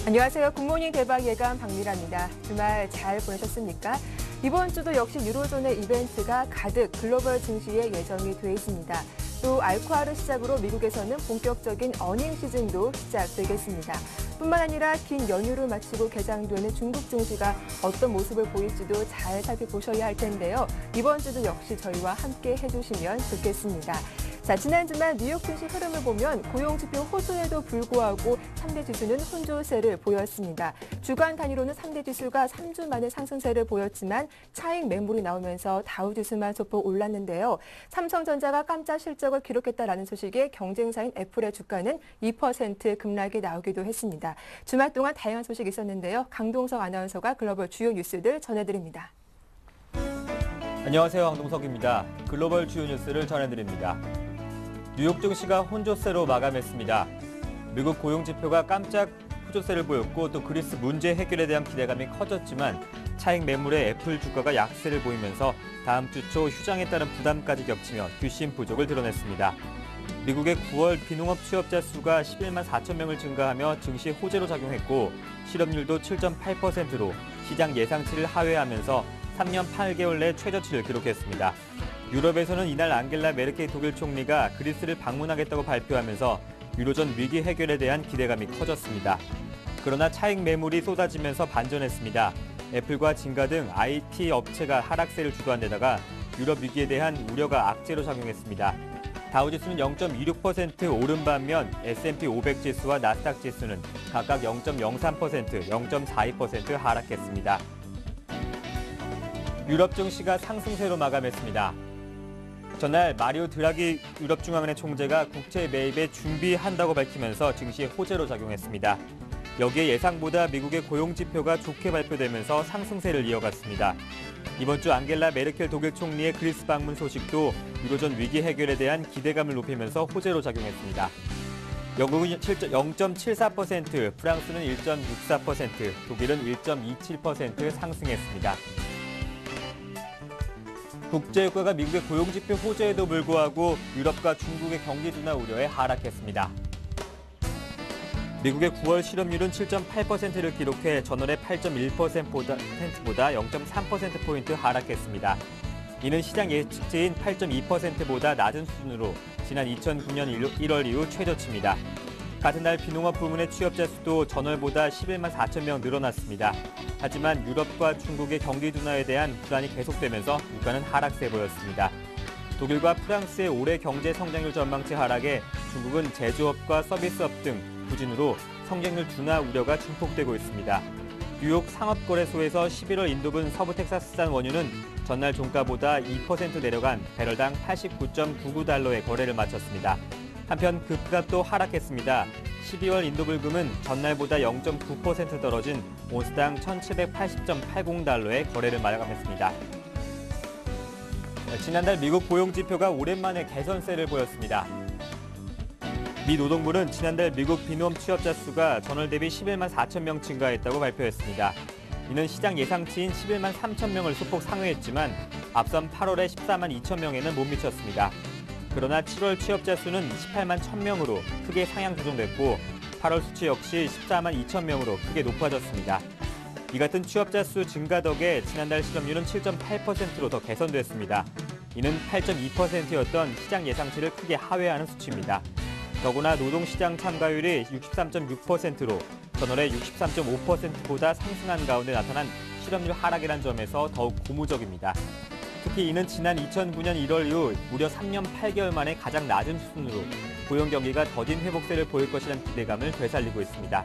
안녕하세요. 굿모닝 대박 예감 박미라입니다. 주말 잘 보내셨습니까? 이번 주도 역시 유로존의 이벤트가 가득 글로벌 증시에 예정이 돼 있습니다. 또 알코아를 시작으로 미국에서는 본격적인 어닝 시즌도 시작되겠습니다. 뿐만 아니라 긴 연휴를 마치고 개장되는 중국 증시가 어떤 모습을 보일지도 잘 살펴보셔야 할 텐데요. 이번 주도 역시 저희와 함께 해주시면 좋겠습니다. 자, 지난 주말 뉴욕 증시 흐름을 보면 고용지표 호조에도 불구하고 3대 지수는 혼조세를 보였습니다. 주간 단위로는 3대 지수가 3주 만에 상승세를 보였지만 차익 매물이 나오면서 다우지수만 소폭 올랐는데요. 삼성전자가 깜짝 실적을 기록했다라는 소식에 경쟁사인 애플의 주가는 2% 급락이 나오기도 했습니다. 주말 동안 다양한 소식이 있었는데요. 강동석 아나운서가 글로벌 주요 뉴스들 전해드립니다. 안녕하세요. 강동석입니다. 글로벌 주요 뉴스를 전해드립니다. 뉴욕 증시가 혼조세로 마감했습니다. 미국 고용지표가 깜짝 후조세를 보였고 또 그리스 문제 해결에 대한 기대감이 커졌지만 차익 매물의 애플 주가가 약세를 보이면서 다음 주 초 휴장에 따른 부담까지 겹치며 뒷심 부족을 드러냈습니다. 미국의 9월 비농업 취업자 수가 11만 4천 명을 증가하며 증시 호재로 작용했고 실업률도 7.8%로 시장 예상치를 하회하면서 3년 8개월 내 최저치를 기록했습니다. 유럽에서는 이날 앙겔라 메르켈 독일 총리가 그리스를 방문하겠다고 발표하면서 유로존 위기 해결에 대한 기대감이 커졌습니다. 그러나 차익 매물이 쏟아지면서 반전했습니다. 애플과 진가 등 IT 업체가 하락세를 주도한 데다가 유럽 위기에 대한 우려가 악재로 작용했습니다. 다우지수는 0.26% 오른 반면 S&P 500 지수와 나스닥 지수는 각각 0.03%, 0.42% 하락했습니다. 유럽 증시가 상승세로 마감했습니다. 전날 마리오 드라기 유럽중앙은행 총재가 국채 매입에 준비한다고 밝히면서 증시에 호재로 작용했습니다. 여기에 예상보다 미국의 고용지표가 좋게 발표되면서 상승세를 이어갔습니다. 이번 주 앙겔라 메르켈 독일 총리의 그리스 방문 소식도 유로존 위기 해결에 대한 기대감을 높이면서 호재로 작용했습니다. 영국은 0.74%, 프랑스는 1.64%, 독일은 1.27% 상승했습니다. 국제유가가 미국의 고용지표 호재에도 불구하고 유럽과 중국의 경기 둔화 우려에 하락했습니다. 미국의 9월 실업률은 7.8%를 기록해 전월의 8.1%보다 0.3%포인트 하락했습니다. 이는 시장 예측치인 8.2%보다 낮은 수준으로 지난 2009년 1월 이후 최저치입니다. 같은 날 비농업 부문의 취업자 수도 전월보다 11만 4천 명 늘어났습니다. 하지만 유럽과 중국의 경기 둔화에 대한 불안이 계속되면서 유가는 하락세 보였습니다. 독일과 프랑스의 올해 경제 성장률 전망치 하락에 중국은 제조업과 서비스업 등 부진으로 성장률 둔화 우려가 증폭되고 있습니다. 뉴욕 상업거래소에서 11월 인도분 서부 텍사스산 원유는 전날 종가보다 2% 내려간 배럴당 89.99달러의 거래를 마쳤습니다. 한편 금값도 하락했습니다. 12월 인도불금은 전날보다 0.9% 떨어진 온스당 1,780.80달러의 거래를 마감했습니다. 지난달 미국 고용지표가 오랜만에 개선세를 보였습니다. 미 노동부는 지난달 미국 비농업 취업자 수가 전월 대비 11만 4천 명 증가했다고 발표했습니다. 이는 시장 예상치인 11만 3천 명을 소폭 상회했지만 앞선 8월의 14만 2천 명에는 못 미쳤습니다. 그러나 7월 취업자 수는 18만 1,000명으로 크게 상향 조정됐고 8월 수치 역시 14만 2천 명으로 크게 높아졌습니다. 이 같은 취업자 수 증가 덕에 지난달 실업률은 7.8%로 더 개선됐습니다. 이는 8.2%였던 시장 예상치를 크게 하회하는 수치입니다. 더구나 노동시장 참가율이 63.6%로 전월의 63.5%보다 상승한 가운데 나타난 실업률 하락이란 점에서 더욱 고무적입니다. 특히 이는 지난 2009년 1월 이후 무려 3년 8개월 만에 가장 낮은 수준으로 고용 경기가 더딘 회복세를 보일 것이라는 기대감을 되살리고 있습니다.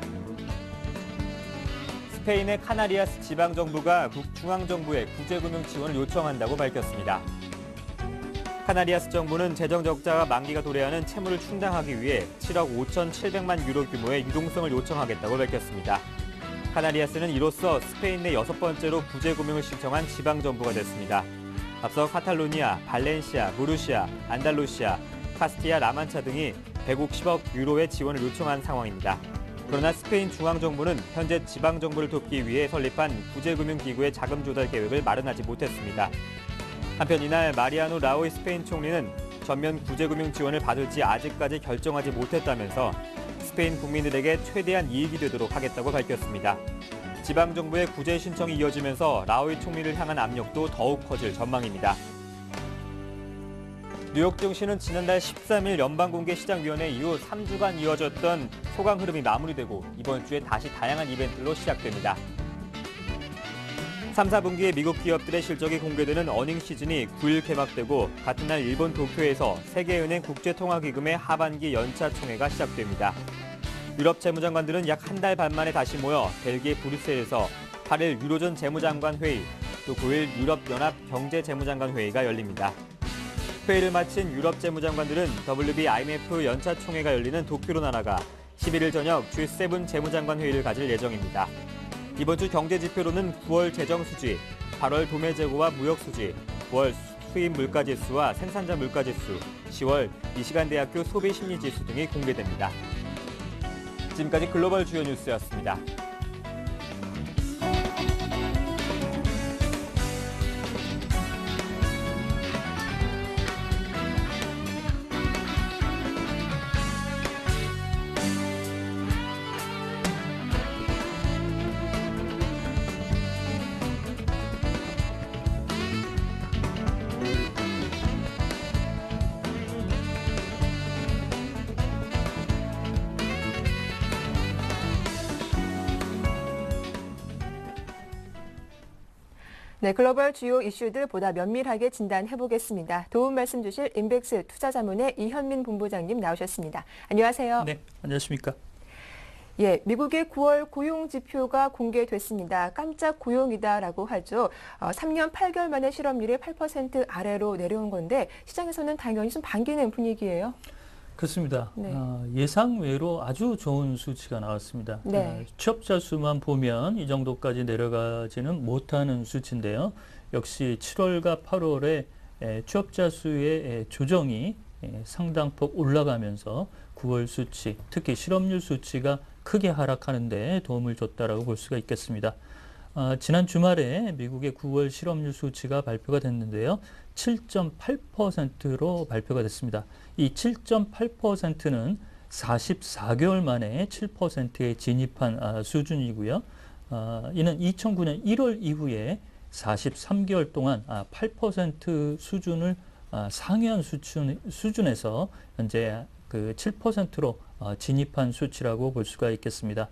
스페인의 카나리아스 지방정부가 중앙정부에 구제금융 지원을 요청한다고 밝혔습니다. 카나리아스 정부는 재정적자가 만기가 도래하는 채무를 충당하기 위해 7억 5,700만 유로 규모의 유동성을 요청하겠다고 밝혔습니다. 카나리아스는 이로써 스페인 내 6번째로 구제금융을 신청한 지방정부가 됐습니다. 앞서 카탈루니아, 발렌시아, 무르시아, 안달루시아, 카스티아, 라만차 등이 150억 유로의 지원을 요청한 상황입니다. 그러나 스페인 중앙정부는 현재 지방정부를 돕기 위해 설립한 구제금융기구의 자금 조달 계획을 마련하지 못했습니다. 한편 이날 마리아노 라오이 스페인 총리는 전면 구제금융 지원을 받을지 아직까지 결정하지 못했다면서 스페인 국민들에게 최대한 이익이 되도록 하겠다고 밝혔습니다. 지방정부의 구제 신청이 이어지면서 라오이 총리를 향한 압력도 더욱 커질 전망입니다. 뉴욕 증시는 지난달 13일 연방공개시장위원회 이후 3주간 이어졌던 소강 흐름이 마무리되고 이번 주에 다시 다양한 이벤트로 시작됩니다. 3, 4분기에 미국 기업들의 실적이 공개되는 어닝 시즌이 9일 개막되고 같은 날 일본 도쿄에서 세계은행 국제통화기금의 하반기 연차 총회가 시작됩니다. 유럽 재무장관들은 약 한 달 반 만에 다시 모여 벨기에 브뤼셀에서 8일 유로존 재무장관 회의, 또 9일 유럽연합 경제재무장관 회의가 열립니다. 회의를 마친 유럽 재무장관들은 WB IMF 연차 총회가 열리는 도쿄로 날아가 11일 저녁 G7 재무장관 회의를 가질 예정입니다. 이번 주 경제 지표로는 9월 재정 수지, 8월 도매 재고와 무역 수지, 9월 수입 물가 지수와 생산자 물가 지수, 10월 미시간 대학교 소비 심리 지수 등이 공개됩니다. 지금까지 글로벌 주요 뉴스였습니다. 네, 글로벌 주요 이슈들 보다 면밀하게 진단해 보겠습니다. 도움 말씀 주실 인백스 투자자문의 이현민 본부장님 나오셨습니다. 안녕하세요. 네, 안녕하십니까. 예, 미국의 9월 고용 지표가 공개됐습니다. 깜짝 고용이다라고 하죠. 3년 8개월 만에 실업률이 8% 아래로 내려온 건데 시장에서는 당연히 좀 반기는 분위기예요. 그렇습니다. 네. 예상외로 아주 좋은 수치가 나왔습니다. 네. 취업자 수만 보면 이 정도까지 내려가지는 못하는 수치인데요. 역시 7월과 8월에 취업자 수의 조정이 상당폭 올라가면서 9월 수치, 특히 실업률 수치가 크게 하락하는 데 도움을 줬다라고 볼 수가 있겠습니다. 지난 주말에 미국의 9월 실업률 수치가 발표가 됐는데요. 7.8%로 발표가 됐습니다. 이 7.8%는 44개월 만에 7%에 진입한 수준이고요. 이는 2009년 1월 이후에 43개월 동안 8% 수준을 상회한 수준에서 현재 그 7%로 진입한 수치라고 볼 수가 있겠습니다.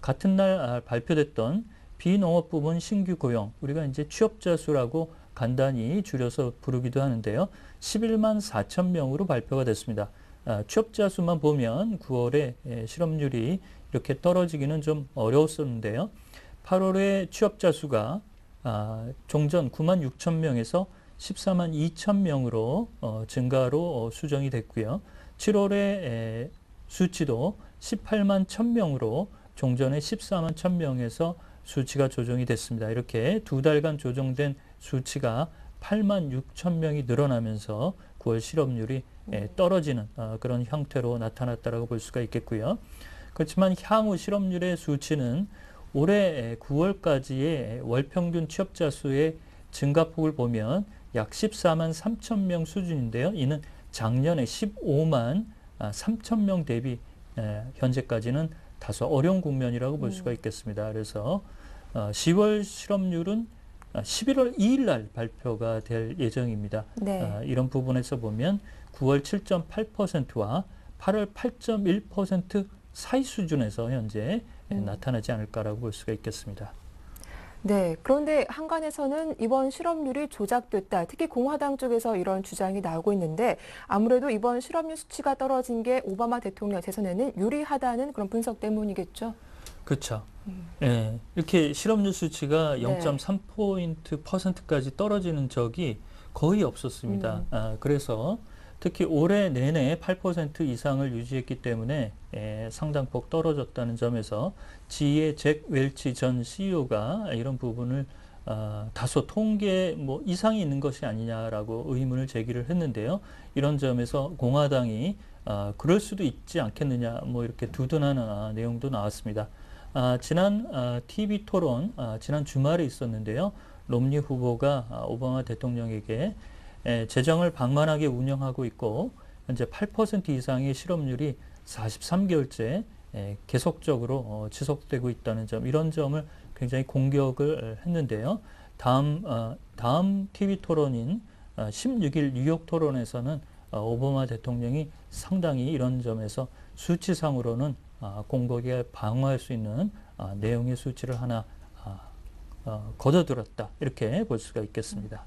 같은 날 발표됐던 비농업 부문 신규 고용, 우리가 이제 취업자 수라고 간단히 줄여서 부르기도 하는데요. 11만 4천 명으로 발표가 됐습니다. 취업자 수만 보면 9월에 실업률이 이렇게 떨어지기는 좀 어려웠었는데요. 8월에 취업자 수가 종전 9만 6천 명에서 14만 2천 명으로 증가로 수정이 됐고요. 7월에 수치도 18만 1천 명으로 종전의 14만 1천 명에서 수치가 조정이 됐습니다. 이렇게 두 달간 조정된 수치가 8만 6천 명이 늘어나면서 9월 실업률이 떨어지는 그런 형태로 나타났다고 볼 수가 있겠고요. 그렇지만 향후 실업률의 수치는 올해 9월까지의 월평균 취업자 수의 증가폭을 보면 약 14만 3천 명 수준인데요. 이는 작년에 15만 3천 명 대비 현재까지는 다소 어려운 국면이라고 볼 수가 있겠습니다. 그래서 10월 실업률은 11월 2일 날 발표가 될 예정입니다. 네. 이런 부분에서 보면 9월 7.8%와 8월 8.1% 사이 수준에서 현재 나타나지 않을까라고 볼 수가 있겠습니다. 네, 그런데 한간에서는 이번 실업률이 조작됐다. 특히 공화당 쪽에서 이런 주장이 나오고 있는데 아무래도 이번 실업률 수치가 떨어진 게 오바마 대통령 재선에는 유리하다는 그런 분석 때문이겠죠. 그렇죠. 예, 이렇게 실업률 수치가 네. 0.3%까지 떨어지는 적이 거의 없었습니다. 그래서 특히 올해 내내 8% 이상을 유지했기 때문에 상당폭 떨어졌다는 점에서 지의 잭 웰치 전 CEO가 이런 부분을 다소 통계 이상이 있는 것이 아니냐라고 의문을 제기를 했는데요. 이런 점에서 공화당이 그럴 수도 있지 않겠느냐 이렇게 두둔하는 내용도 나왔습니다. 지난 TV 토론 지난 주말에 있었는데요. 롬니 후보가 오바마 대통령에게 재정을 방만하게 운영하고 있고 현재 8% 이상의 실업률이 43개월째 계속적으로 지속되고 있다는 점, 이런 점을 굉장히 공격을 했는데요. 다음 TV 토론인 16일 뉴욕 토론에서는 오바마 대통령이 상당히 이런 점에서 수치상으로는 공격에 방어할 수 있는 내용의 수치를 하나 거둬들었다, 이렇게 볼 수가 있겠습니다.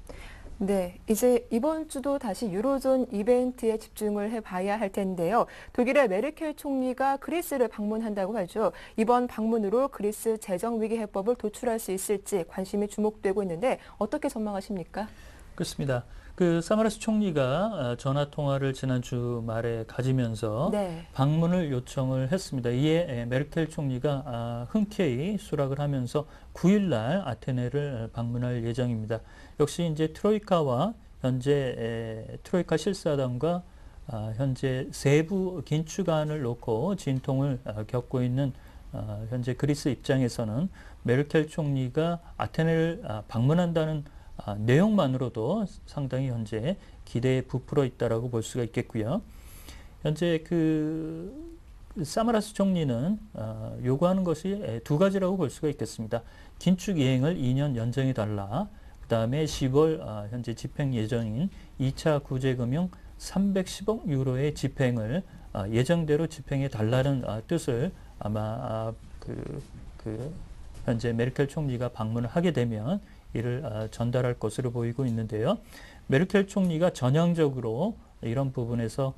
네, 이제 이번 주도 다시 유로존 이벤트에 집중을 해봐야 할 텐데요. 독일의 메르켈 총리가 그리스를 방문한다고 하죠. 이번 방문으로 그리스 재정위기 해법을 도출할 수 있을지 관심이 주목되고 있는데 어떻게 전망하십니까? 그렇습니다. 그 사마라스 총리가 전화 통화를 지난 주말에 가지면서 네. 방문을 요청을 했습니다. 이에 메르켈 총리가 흔쾌히 수락을 하면서 9일날 아테네를 방문할 예정입니다. 역시 이제 트로이카와 현재 트로이카 실사단과 현재 세부 긴축안을 놓고 진통을 겪고 있는 현재 그리스 입장에서는 메르켈 총리가 아테네를 방문한다는 내용만으로도 상당히 현재 기대에 부풀어 있다라고 볼 수가 있겠고요. 현재 그 사마라스 총리는 요구하는 것이 두 가지라고 볼 수가 있겠습니다. 긴축 이행을 2년 연장해 달라. 그다음에 10월 현재 집행 예정인 2차 구제금융 310억 유로의 집행을 예정대로 집행해 달라는 뜻을 아마 그 현재 메르켈 총리가 방문을 하게 되면 이를 전달할 것으로 보이고 있는데요. 메르켈 총리가 전향적으로 이런 부분에서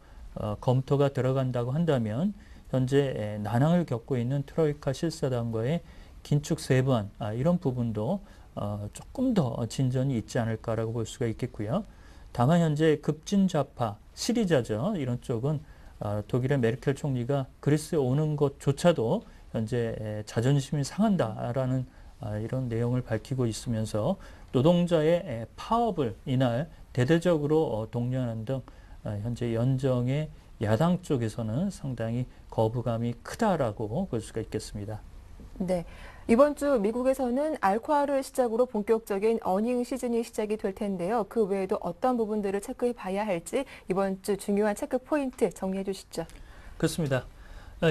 검토가 들어간다고 한다면 현재 난항을 겪고 있는 트로이카 실사단과의 긴축 세부안, 이런 부분도 조금 더 진전이 있지 않을까라고 볼 수가 있겠고요. 다만 현재 급진좌파, 시리자죠. 이런 쪽은 독일의 메르켈 총리가 그리스에 오는 것조차도 현재 자존심이 상한다라는 이런 내용을 밝히고 있으면서 노동자의 파업을 이날 대대적으로 독려하는 등 현재 연정의 야당 쪽에서는 상당히 거부감이 크다라고 볼 수가 있겠습니다. 네. 이번 주 미국에서는 알코올을 시작으로 본격적인 어닝 시즌이 시작이 될 텐데요. 그 외에도 어떤 부분들을 체크해 봐야 할지 이번 주 중요한 체크 포인트 정리해 주시죠. 그렇습니다.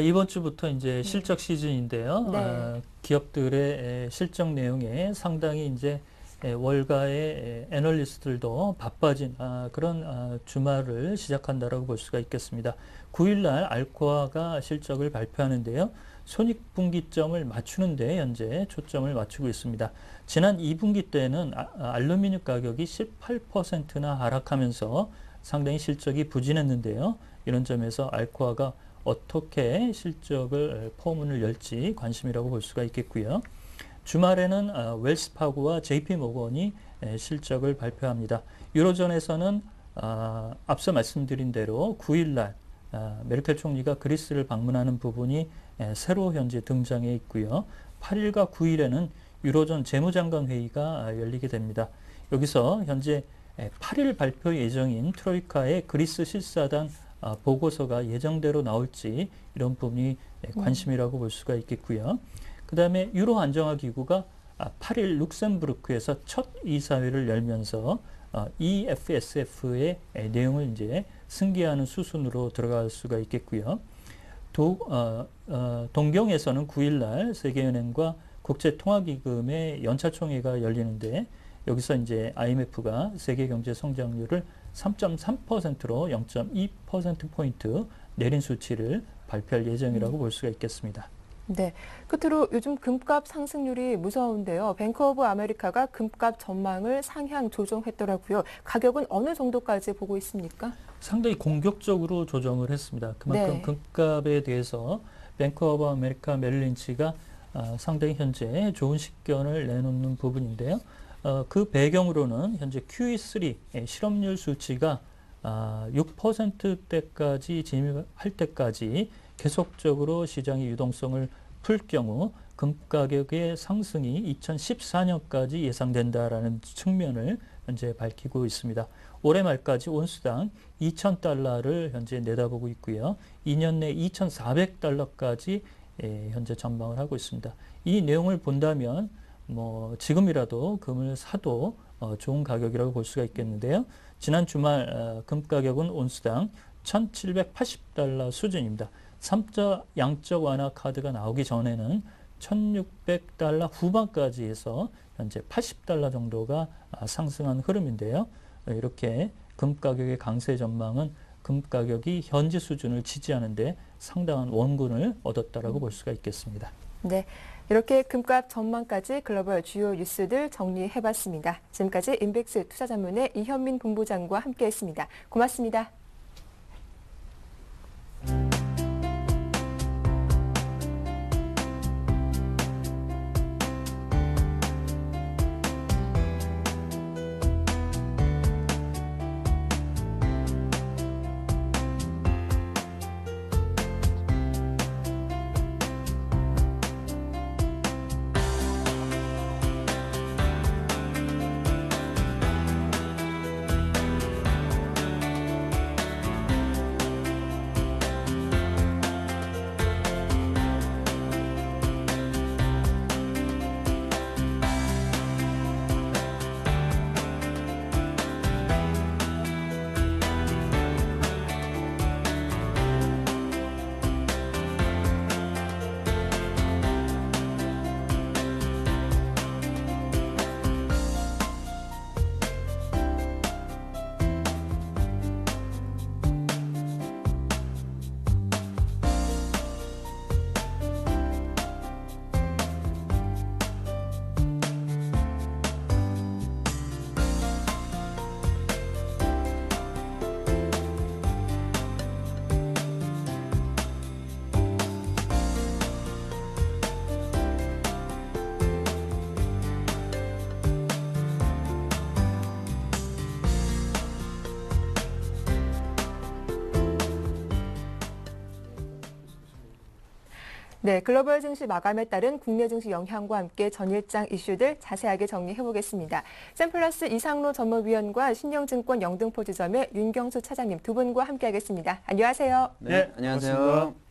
이번 주부터 이제 실적 시즌인데요. 네. 기업들의 실적 내용에 상당히 이제 월가의 애널리스트들도 바빠진 그런 주말을 시작한다라고 볼 수가 있겠습니다. 9일날 알코아가 실적을 발표하는데요. 손익분기점을 맞추는데 현재 초점을 맞추고 있습니다. 지난 2분기 때는 알루미늄 가격이 18%나 하락하면서 상당히 실적이 부진했는데요. 이런 점에서 알코아가 어떻게 실적을 포문을 열지 관심이라고 볼 수가 있겠고요. 주말에는 웰스파고와 JP모건이 실적을 발표합니다. 유로존에서는 앞서 말씀드린 대로 9일날 메르켈 총리가 그리스를 방문하는 부분이 새로 현재 등장해 있고요. 8일과 9일에는 유로존 재무장관 회의가 열리게 됩니다. 여기서 현재 8일 발표 예정인 트로이카의 그리스 실사단 보고서가 예정대로 나올지 이런 부분이 관심이라고 볼 수가 있겠고요. 그 다음에 유로 안정화 기구가 8일 룩셈부르크에서 첫 이사회를 열면서 EFSF의 내용을 이제 승계하는 수순으로 들어갈 수가 있겠고요. 동경에서는 9일날 세계은행과 국제통화기금의 연차총회가 열리는데 여기서 이제 IMF가 세계 경제 성장률을 3.3%로 0.2%포인트 내린 수치를 발표할 예정이라고 볼 수가 있겠습니다. 네. 끝으로 요즘 금값 상승률이 무서운데요. 뱅크 오브 아메리카가 금값 전망을 상향 조정했더라고요. 가격은 어느 정도까지 보고 있습니까? 상당히 공격적으로 조정을 했습니다. 그만큼 네. 금값에 대해서 뱅크 오브 아메리카 메릴린치가 상당히 현재 좋은 식견을 내놓는 부분인데요. 그 배경으로는 현재 QE3 실업률 수치가 6%대까지 진입할 때까지 계속적으로 시장의 유동성을 풀 경우 금 가격의 상승이 2014년까지 예상된다라는 측면을 현재 밝히고 있습니다. 올해 말까지 온수당 2,000달러를 현재 내다보고 있고요. 2년 내 2,400달러까지 현재 전망을 하고 있습니다. 이 내용을 본다면 지금이라도 금을 사도 좋은 가격이라고 볼 수가 있겠는데요. 지난 주말 금 가격은 온수당 1,780달러 수준입니다. 삼자 양적 완화 카드가 나오기 전에는 1,600달러 후반까지 해서 현재 80달러 정도가 상승한 흐름인데요. 이렇게 금 가격의 강세 전망은 금 가격이 현지 수준을 지지하는데 상당한 원군을 얻었다라고 볼 수가 있겠습니다. 네, 이렇게 금값 전망까지 글로벌 주요 뉴스들 정리해봤습니다. 지금까지 인백스 투자전문의 이현민 본부장과 함께했습니다. 고맙습니다. 네, 글로벌 증시 마감에 따른 국내 증시 영향과 함께 전일장 이슈들 자세하게 정리해보겠습니다. 샘플러스 이상로 전문위원과 신영증권 영등포 지점의 윤경수 차장님 두 분과 함께하겠습니다. 안녕하세요. 네, 안녕하세요. 반갑습니다.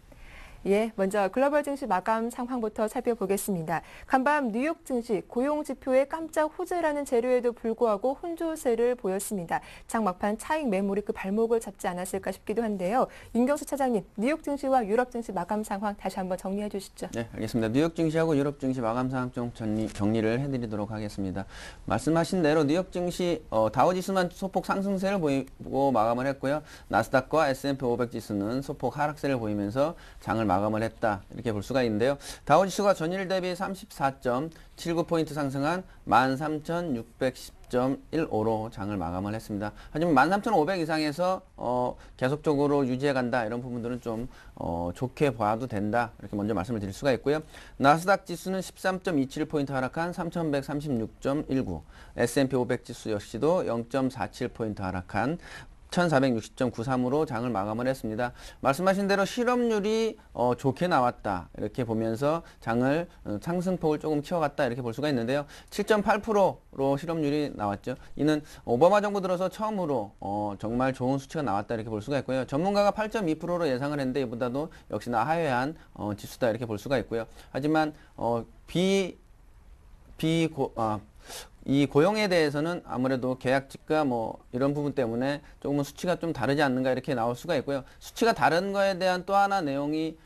예, 먼저 글로벌 증시 마감 상황부터 살펴보겠습니다. 간밤 뉴욕 증시 고용 지표의 깜짝 호재라는 재료에도 불구하고 혼조세를 보였습니다. 장 막판 차익 매물이 그 발목을 잡지 않았을까 싶기도 한데요. 윤경수 차장님, 뉴욕 증시와 유럽 증시 마감 상황 다시 한번 정리해 주시죠. 네, 알겠습니다. 뉴욕 증시하고 유럽 증시 마감 상황 좀 정리를 해드리도록 하겠습니다. 말씀하신 대로 뉴욕 증시 다우지수만 소폭 상승세를 보이고 마감을 했고요. 나스닥과 S&P 500 지수는 소폭 하락세를 보이면서 장을 마감을 했다, 이렇게 볼 수가 있는데요. 다우지수가 전일 대비 34.79포인트 상승한 13,610.15로 장을 마감을 했습니다. 하지만 13,500 이상에서 계속적으로 유지해간다, 이런 부분들은 좀 좋게 봐도 된다, 이렇게 먼저 말씀을 드릴 수가 있고요. 나스닥 지수는 13.27포인트 하락한 3,136.19, S&P 500 지수 역시도 0.47포인트 하락한 1460.93으로 장을 마감을 했습니다. 말씀하신 대로 실업률이 좋게 나왔다, 이렇게 보면서 장을 상승폭을 조금 키워갔다, 이렇게 볼 수가 있는데요. 7.8%로 실업률이 나왔죠. 이는 오바마 정부 들어서 처음으로 정말 좋은 수치가 나왔다, 이렇게 볼 수가 있고요. 전문가가 8.2%로 예상을 했는데 이보다도 역시나 하회한 지수다, 이렇게 볼 수가 있고요. 하지만 이 고용에 대해서는 아무래도 계약직과 뭐 이런 부분 때문에 조금은 수치가 좀 다르지 않는가, 이렇게 나올 수가 있고요. 수치가 다른 거에 대한 또 하나 내용이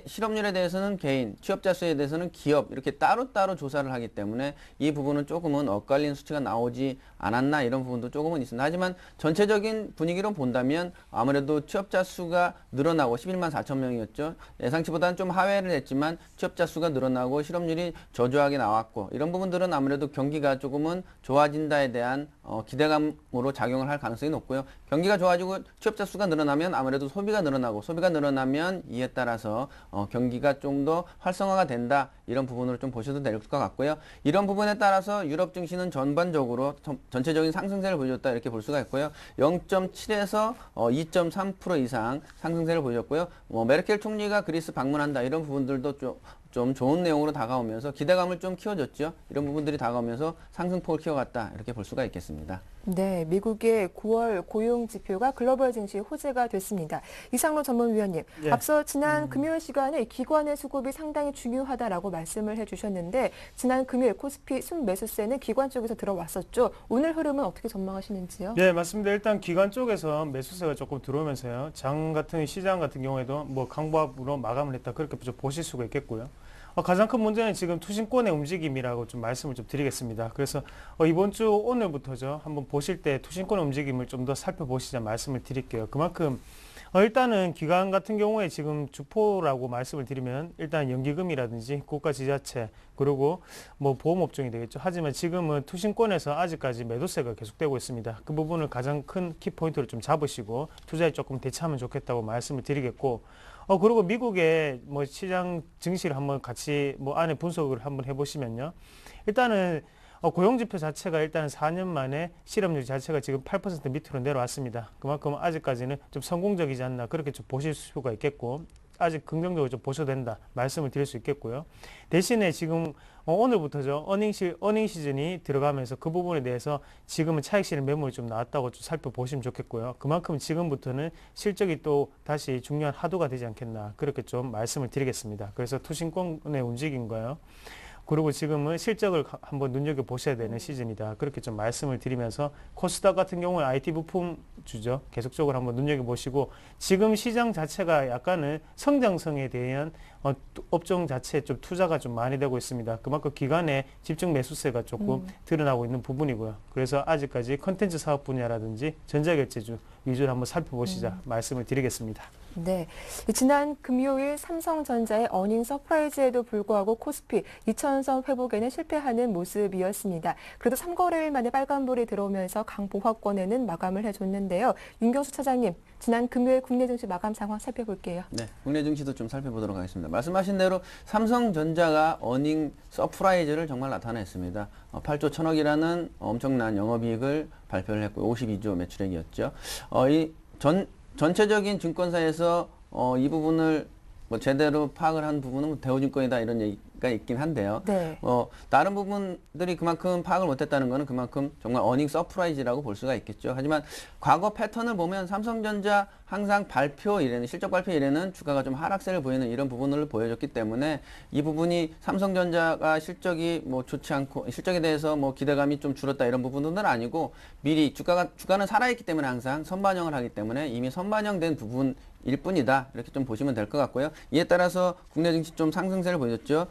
실업률에 대해서는 개인, 취업자 수에 대해서는 기업, 이렇게 따로따로 조사를 하기 때문에 이 부분은 조금은 엇갈린 수치가 나오지 않았나, 이런 부분도 조금은 있습니다. 하지만 전체적인 분위기로 본다면 아무래도 취업자 수가 늘어나고 11만 4천 명이었죠. 예상치보다는 좀 하회를 했지만 취업자 수가 늘어나고 실업률이 저조하게 나왔고, 이런 부분들은 아무래도 경기가 조금은 좋아진다에 대한 기대감으로 작용을 할 가능성이 높고요. 경기가 좋아지고 취업자 수가 늘어나면 아무래도 소비가 늘어나고, 소비가 늘어나면 이에 따라서 경기가 좀 더 활성화가 된다, 이런 부분으로 좀 보셔도 될 것 같고요. 이런 부분에 따라서 유럽 증시는 전반적으로 전체적인 상승세를 보여줬다, 이렇게 볼 수가 있고요. 0.7에서 2.3% 이상 상승세를 보여줬고요. 메르켈 총리가 그리스 방문한다, 이런 부분들도 좀 좋은 내용으로 다가오면서 기대감을 좀 키워줬죠. 이런 부분들이 다가오면서 상승폭을 키워갔다, 이렇게 볼 수가 있겠습니다. 네, 미국의 9월 고용 지표가 글로벌 증시의 호재가 됐습니다. 이상로 전문위원님, 예. 앞서 지난 금요일 시간에 기관의 수급이 상당히 중요하다라고 말씀을 해주셨는데 지난 금요일 코스피 순매수세는 기관 쪽에서 들어왔었죠. 오늘 흐름은 어떻게 전망하시는지요? 네, 맞습니다. 일단 기관 쪽에서 매수세가 조금 들어오면서요. 시장 같은 경우에도 뭐 강보합으로 마감을 했다. 그렇게 좀 보실 수가 있겠고요. 가장 큰 문제는 지금 투신권의 움직임이라고 좀 말씀을 좀 드리겠습니다. 그래서 이번 주 오늘부터죠. 한번 보실 때 투신권의 움직임을 좀 더 살펴보시자 말씀을 드릴게요. 그만큼 일단은 기관 같은 경우에 지금 주포라고 말씀을 드리면 일단 연기금이라든지 국가 지자체 그리고 뭐 보험업종이 되겠죠. 하지만 지금은 투신권에서 아직까지 매도세가 계속되고 있습니다. 그 부분을 가장 큰 키포인트로 좀 잡으시고 투자에 조금 대처하면 좋겠다고 말씀을 드리겠고 그리고 미국의 뭐 시장 증시를 한번 같이 뭐 안에 분석을 한번 해보시면요. 일단은 고용지표 자체가 일단 4년 만에 실업률 자체가 지금 8% 밑으로 내려왔습니다. 그만큼 아직까지는 좀 성공적이지 않나 그렇게 좀 보실 수가 있겠고 아직 긍정적으로 좀 보셔도 된다 말씀을 드릴 수 있겠고요. 대신에 지금 오늘부터죠. 어닝 시즌이 들어가면서 그 부분에 대해서 지금은 차익 실현 매물이 좀 나왔다고 좀 살펴보시면 좋겠고요. 그만큼 지금부터는 실적이 또 다시 중요한 하도가 되지 않겠나 그렇게 좀 말씀을 드리겠습니다. 그래서 투신권의 움직임과요. 그리고 지금은 실적을 한번 눈여겨보셔야 되는 시즌이다. 그렇게 좀 말씀을 드리면서 코스닥 같은 경우는 IT 부품주죠. 계속적으로 한번 눈여겨보시고 지금 시장 자체가 약간은 성장성에 대한 업종 자체에 좀 투자가 좀 많이 되고 있습니다. 그만큼 기관의 집중 매수세가 조금 드러나고 있는 부분이고요. 그래서 아직까지 컨텐츠 사업 분야라든지 전자결제주 위주로 한번 살펴보시자 말씀을 드리겠습니다. 네, 지난 금요일 삼성전자의 어닝 서프라이즈에도 불구하고 코스피 2000선 회복에는 실패하는 모습이었습니다. 그래도 3거래일 만에 빨간불이 들어오면서 강보합권에는 마감을 해줬는데요. 윤경수 차장님, 지난 금요일 국내 증시 마감 상황 살펴볼게요. 네, 국내 증시도 좀 살펴보도록 하겠습니다. 말씀하신 대로 삼성전자가 어닝 서프라이즈를 정말 나타냈습니다. 8조 1000억이라는 엄청난 영업이익을 발표를 했고 52조 매출액이었죠. 전체적인 증권사에서 이 부분을 뭐 제대로 파악을 한 부분은 뭐 대우증권이다 이런 얘기가 있긴 한데요. 네. 다른 부분들이 그만큼 파악을 못했다는 것은 그만큼 정말 어닝 서프라이즈라고 볼 수가 있겠죠. 하지만 과거 패턴을 보면 삼성전자 항상 발표 이래는 실적 발표 이래는 주가가 좀 하락세를 보이는 이런 부분을 보여줬기 때문에 이 부분이 삼성전자가 실적이 뭐 좋지 않고 실적에 대해서 뭐 기대감이 좀 줄었다 이런 부분은 아니고 미리 주가는 살아있기 때문에 항상 선반영을 하기 때문에 이미 선반영된 부분 일 뿐이다. 이렇게 좀 보시면 될 것 같고요. 이에 따라서 국내 증시 좀 상승세를 보여줬죠.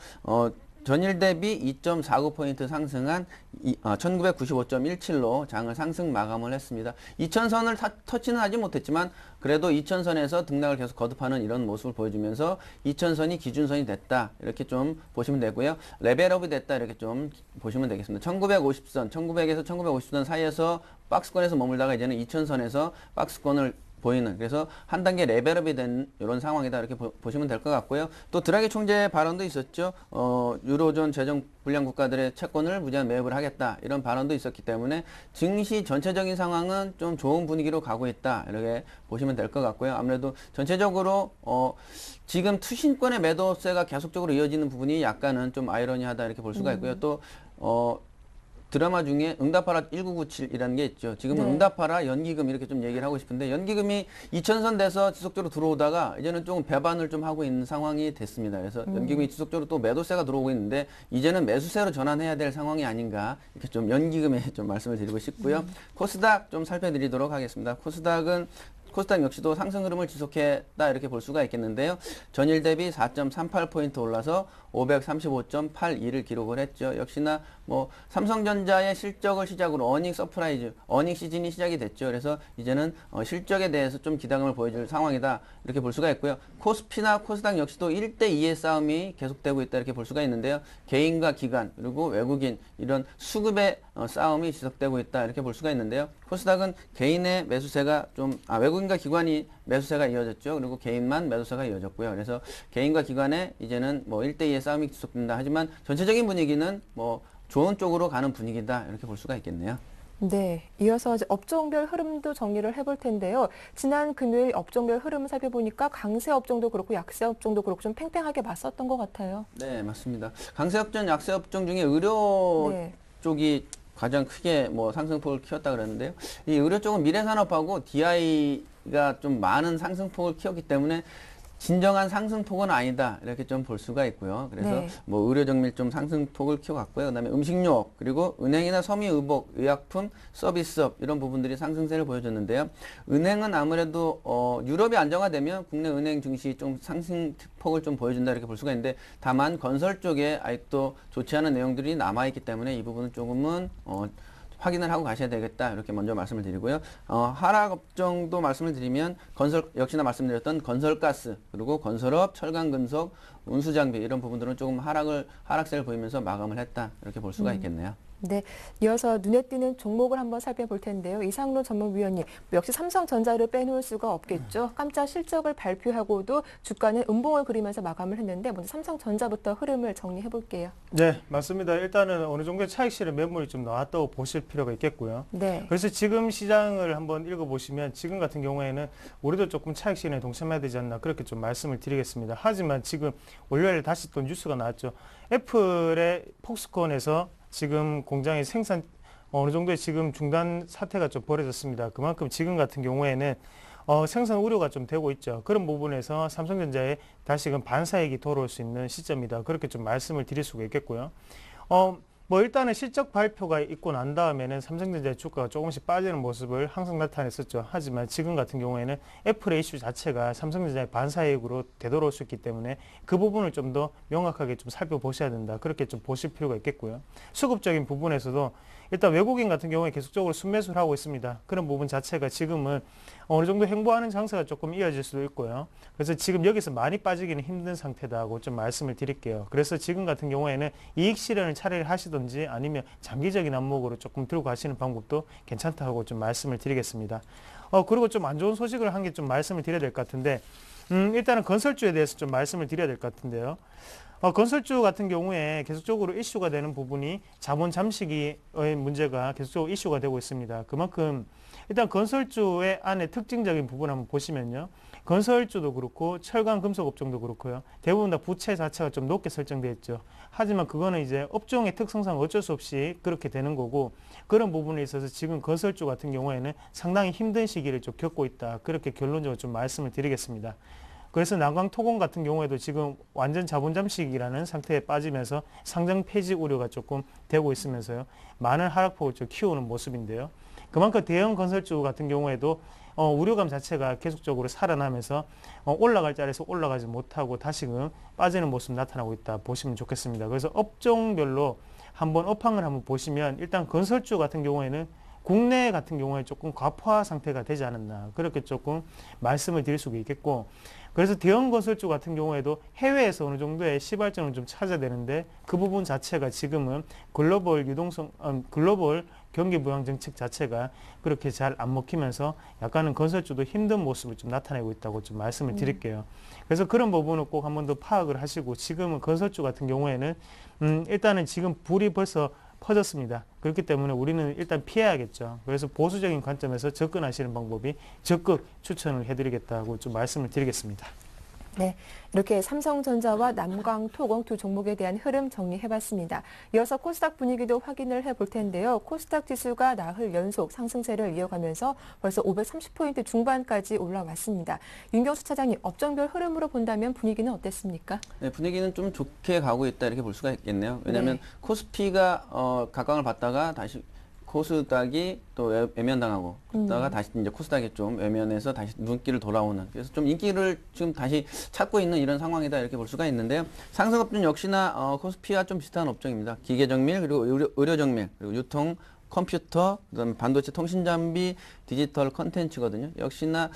전일 대비 2.49포인트 상승한 1995.17로 장을 상승 마감을 했습니다. 2000선을 터치는 하지 못했지만 그래도 2000선에서 등락을 계속 거듭하는 이런 모습을 보여주면서 2000선이 기준선이 됐다. 이렇게 좀 보시면 되고요. 레벨업이 됐다. 이렇게 좀 보시면 되겠습니다. 1950선, 1900에서 1950선 사이에서 박스권에서 머물다가 이제는 2000선에서 박스권을 보이는 그래서 한 단계 레벨업이 된 이런 상황이다 이렇게 보시면 될 것 같고요. 또 드라기 총재 발언도 있었죠. 유로존 재정 불량 국가들의 채권을 무제한 매입을 하겠다 이런 발언도 있었기 때문에 증시 전체적인 상황은 좀 좋은 분위기로 가고 있다 이렇게 보시면 될 것 같고요. 아무래도 전체적으로 지금 투신권의 매도세가 계속적으로 이어지는 부분이 약간은 좀 아이러니하다 이렇게 볼 수가 있고요. 또 드라마 중에 응답하라 1997이라는 게 있죠. 지금은 네. 응답하라 연기금 이렇게 좀 얘기를 하고 싶은데 연기금이 2000선 돼서 지속적으로 들어오다가 이제는 조금 배반을 좀 하고 있는 상황이 됐습니다. 그래서 연기금이 지속적으로 또 매도세가 들어오고 있는데 이제는 매수세로 전환해야 될 상황이 아닌가 이렇게 좀 연기금에 좀 말씀을 드리고 싶고요. 코스닥 좀 살펴드리도록 하겠습니다. 코스닥 역시도 상승 흐름을 지속했다 이렇게 볼 수가 있겠는데요. 전일 대비 4.38포인트 올라서 535.82를 기록을 했죠. 역시나 뭐 삼성전자의 실적을 시작으로 어닝 서프라이즈, 어닝 시즌이 시작이 됐죠. 그래서 이제는 실적에 대해서 좀 기대감을 보여줄 상황이다 이렇게 볼 수가 있고요. 코스피나 코스닥 역시도 1대2의 싸움이 계속되고 있다 이렇게 볼 수가 있는데요. 개인과 기관 그리고 외국인 이런 수급의 싸움이 지속되고 있다 이렇게 볼 수가 있는데요. 코스닥은 개인의 매수세가 외국인과 기관이 매수세가 이어졌죠. 그리고 개인만 매도세가 이어졌고요. 그래서 개인과 기관의 이제는 뭐 1대2의 싸움이 지속된다. 하지만 전체적인 분위기는 뭐 좋은 쪽으로 가는 분위기다. 이렇게 볼 수가 있겠네요. 네, 이어서 이제 업종별 흐름도 정리를 해볼 텐데요. 지난 금요일 업종별 흐름을 살펴보니까 강세 업종도 그렇고 약세 업종도 그렇고 좀 팽팽하게 맞섰던 것 같아요. 네, 맞습니다. 강세 업종, 약세 업종 중에 의료 네. 쪽이 가장 크게 뭐 상승폭을 키웠다 그러는데요. 이 의료 쪽은 미래산업하고 DI가 좀 많은 상승폭을 키웠기 때문에 진정한 상승폭은 아니다 이렇게 좀 볼 수가 있고요. 그래서 네. 뭐 의료정밀 좀 상승폭을 키워갔고요. 그다음에 음식료업 그리고 은행이나 섬유의복, 의약품, 서비스업 이런 부분들이 상승세를 보여줬는데요. 은행은 아무래도 유럽이 안정화되면 국내 은행 증시 좀 상승폭을 좀 보여준다 이렇게 볼 수가 있는데 다만 건설 쪽에 아직도 좋지 않은 내용들이 남아있기 때문에 이 부분은 조금은 확인을 하고 가셔야 되겠다 이렇게 먼저 말씀을 드리고요. 하락 업종도 말씀을 드리면 건설 역시나 말씀드렸던 건설가스 그리고 건설업, 철강금속, 운수장비 이런 부분들은 조금 하락세를 보이면서 마감을 했다 이렇게 볼 수가 있겠네요. 네, 이어서 눈에 띄는 종목을 한번 살펴볼 텐데요. 이상로 전문위원님, 역시 삼성전자를 빼놓을 수가 없겠죠. 깜짝 실적을 발표하고도 주가는 음봉을 그리면서 마감을 했는데 먼저 삼성전자부터 흐름을 정리해 볼게요. 네, 맞습니다. 일단은 어느 정도 차익 실현 매물이 좀 나왔다고 보실 필요가 있겠고요. 네. 그래서 지금 시장을 한번 읽어보시면 지금 같은 경우에는 우리도 조금 차익 실현에 동참해야 되지 않나 그렇게 좀 말씀을 드리겠습니다. 하지만 지금 월요일에 다시 또 뉴스가 나왔죠. 애플의 폭스콘에서 지금 공장의 생산 어느 정도의 지금 중단 사태가 좀 벌어졌습니다. 그만큼 지금 같은 경우에는 생산 우려가 좀 되고 있죠. 그런 부분에서 삼성전자에 다시금 반사익이 돌아올 수 있는 시점이다. 그렇게 좀 말씀을 드릴 수가 있겠고요. 뭐 일단은 실적 발표가 있고 난 다음에는 삼성전자의 주가가 조금씩 빠지는 모습을 항상 나타냈었죠. 하지만 지금 같은 경우에는 애플의 이슈 자체가 삼성전자의 반사이익으로 되돌아올 수 있기 때문에 그 부분을 좀 더 명확하게 좀 살펴보셔야 된다. 그렇게 좀 보실 필요가 있겠고요. 수급적인 부분에서도 일단 외국인 같은 경우에 계속적으로 순매수를 하고 있습니다. 그런 부분 자체가 지금은 어느 정도 횡보하는 장세가 조금 이어질 수도 있고요. 그래서 지금 여기서 많이 빠지기는 힘든 상태다고 좀 말씀을 드릴게요. 그래서 지금 같은 경우에는 이익 실현을 차라리 하시든지 아니면 장기적인 안목으로 조금 들고 가시는 방법도 괜찮다고 좀 말씀을 드리겠습니다. 그리고 좀 안 좋은 소식을 한 개 좀 말씀을 드려야 될 것 같은데 일단은 건설주에 대해서 좀 말씀을 드려야 될 것 같은데요. 건설주 같은 경우에 계속적으로 이슈가 되는 부분이 자본 잠식의 문제가 계속적으로 이슈가 되고 있습니다. 그만큼 일단 건설주의 안에 특징적인 부분 한번 보시면요. 건설주도 그렇고 철강 금속 업종도 그렇고요. 대부분 다 부채 자체가 좀 높게 설정되어 있죠. 하지만 그거는 이제 업종의 특성상 어쩔 수 없이 그렇게 되는 거고 그런 부분에 있어서 지금 건설주 같은 경우에는 상당히 힘든 시기를 좀 겪고 있다. 그렇게 결론적으로 좀 말씀을 드리겠습니다. 그래서 난광토공 같은 경우에도 지금 완전 자본 잠식이라는 상태에 빠지면서 상장 폐지 우려가 조금 되고 있으면서요. 많은 하락폭을 좀 키우는 모습인데요. 그만큼 대형 건설주 같은 경우에도 우려감 자체가 계속적으로 살아나면서 올라갈 자리에서 올라가지 못하고 다시금 빠지는 모습 나타나고 있다 보시면 좋겠습니다. 그래서 업종별로 한번 업황을 한번 보시면 일단 건설주 같은 경우에는 국내 같은 경우에 조금 과포화 상태가 되지 않았나 그렇게 조금 말씀을 드릴 수가 있겠고 그래서 대형 건설주 같은 경우에도 해외에서 어느 정도의 시발점을 좀 찾아야 되는데 그 부분 자체가 지금은 글로벌 유동성, 글로벌 경기 부양 정책 자체가 그렇게 잘 안 먹히면서 약간은 건설주도 힘든 모습을 좀 나타내고 있다고 좀 말씀을 드릴게요. 그래서 그런 부분을 꼭 한 번 더 파악을 하시고 지금은 건설주 같은 경우에는 일단은 지금 불이 벌써 퍼졌습니다. 그렇기 때문에 우리는 일단 피해야겠죠. 그래서 보수적인 관점에서 접근하시는 방법이 적극 추천을 해드리겠다고 좀 말씀을 드리겠습니다. 네, 이렇게 삼성전자와 남광토공 두 종목에 대한 흐름 정리해봤습니다. 이어서 코스닥 분위기도 확인을 해볼 텐데요. 코스닥 지수가 나흘 연속 상승세를 이어가면서 벌써 530포인트 중반까지 올라왔습니다. 윤경수 차장님, 업종별 흐름으로 본다면 분위기는 어땠습니까? 네, 분위기는 좀 좋게 가고 있다 이렇게 볼 수가 있겠네요. 왜냐하면 네. 코스피가 각광을 받다가 다시 코스닥이 또 외면당하고 그러다가 다시 이제 코스닥이 좀 외면해서 다시 눈길을 돌아오는 그래서 좀 인기를 지금 다시 찾고 있는 이런 상황이다 이렇게 볼 수가 있는데요. 상승업종 역시나 코스피와 좀 비슷한 업종입니다. 기계정밀 그리고 의료정밀 그리고 유통 컴퓨터, 그다음에 반도체 통신장비, 디지털 컨텐츠거든요. 역시나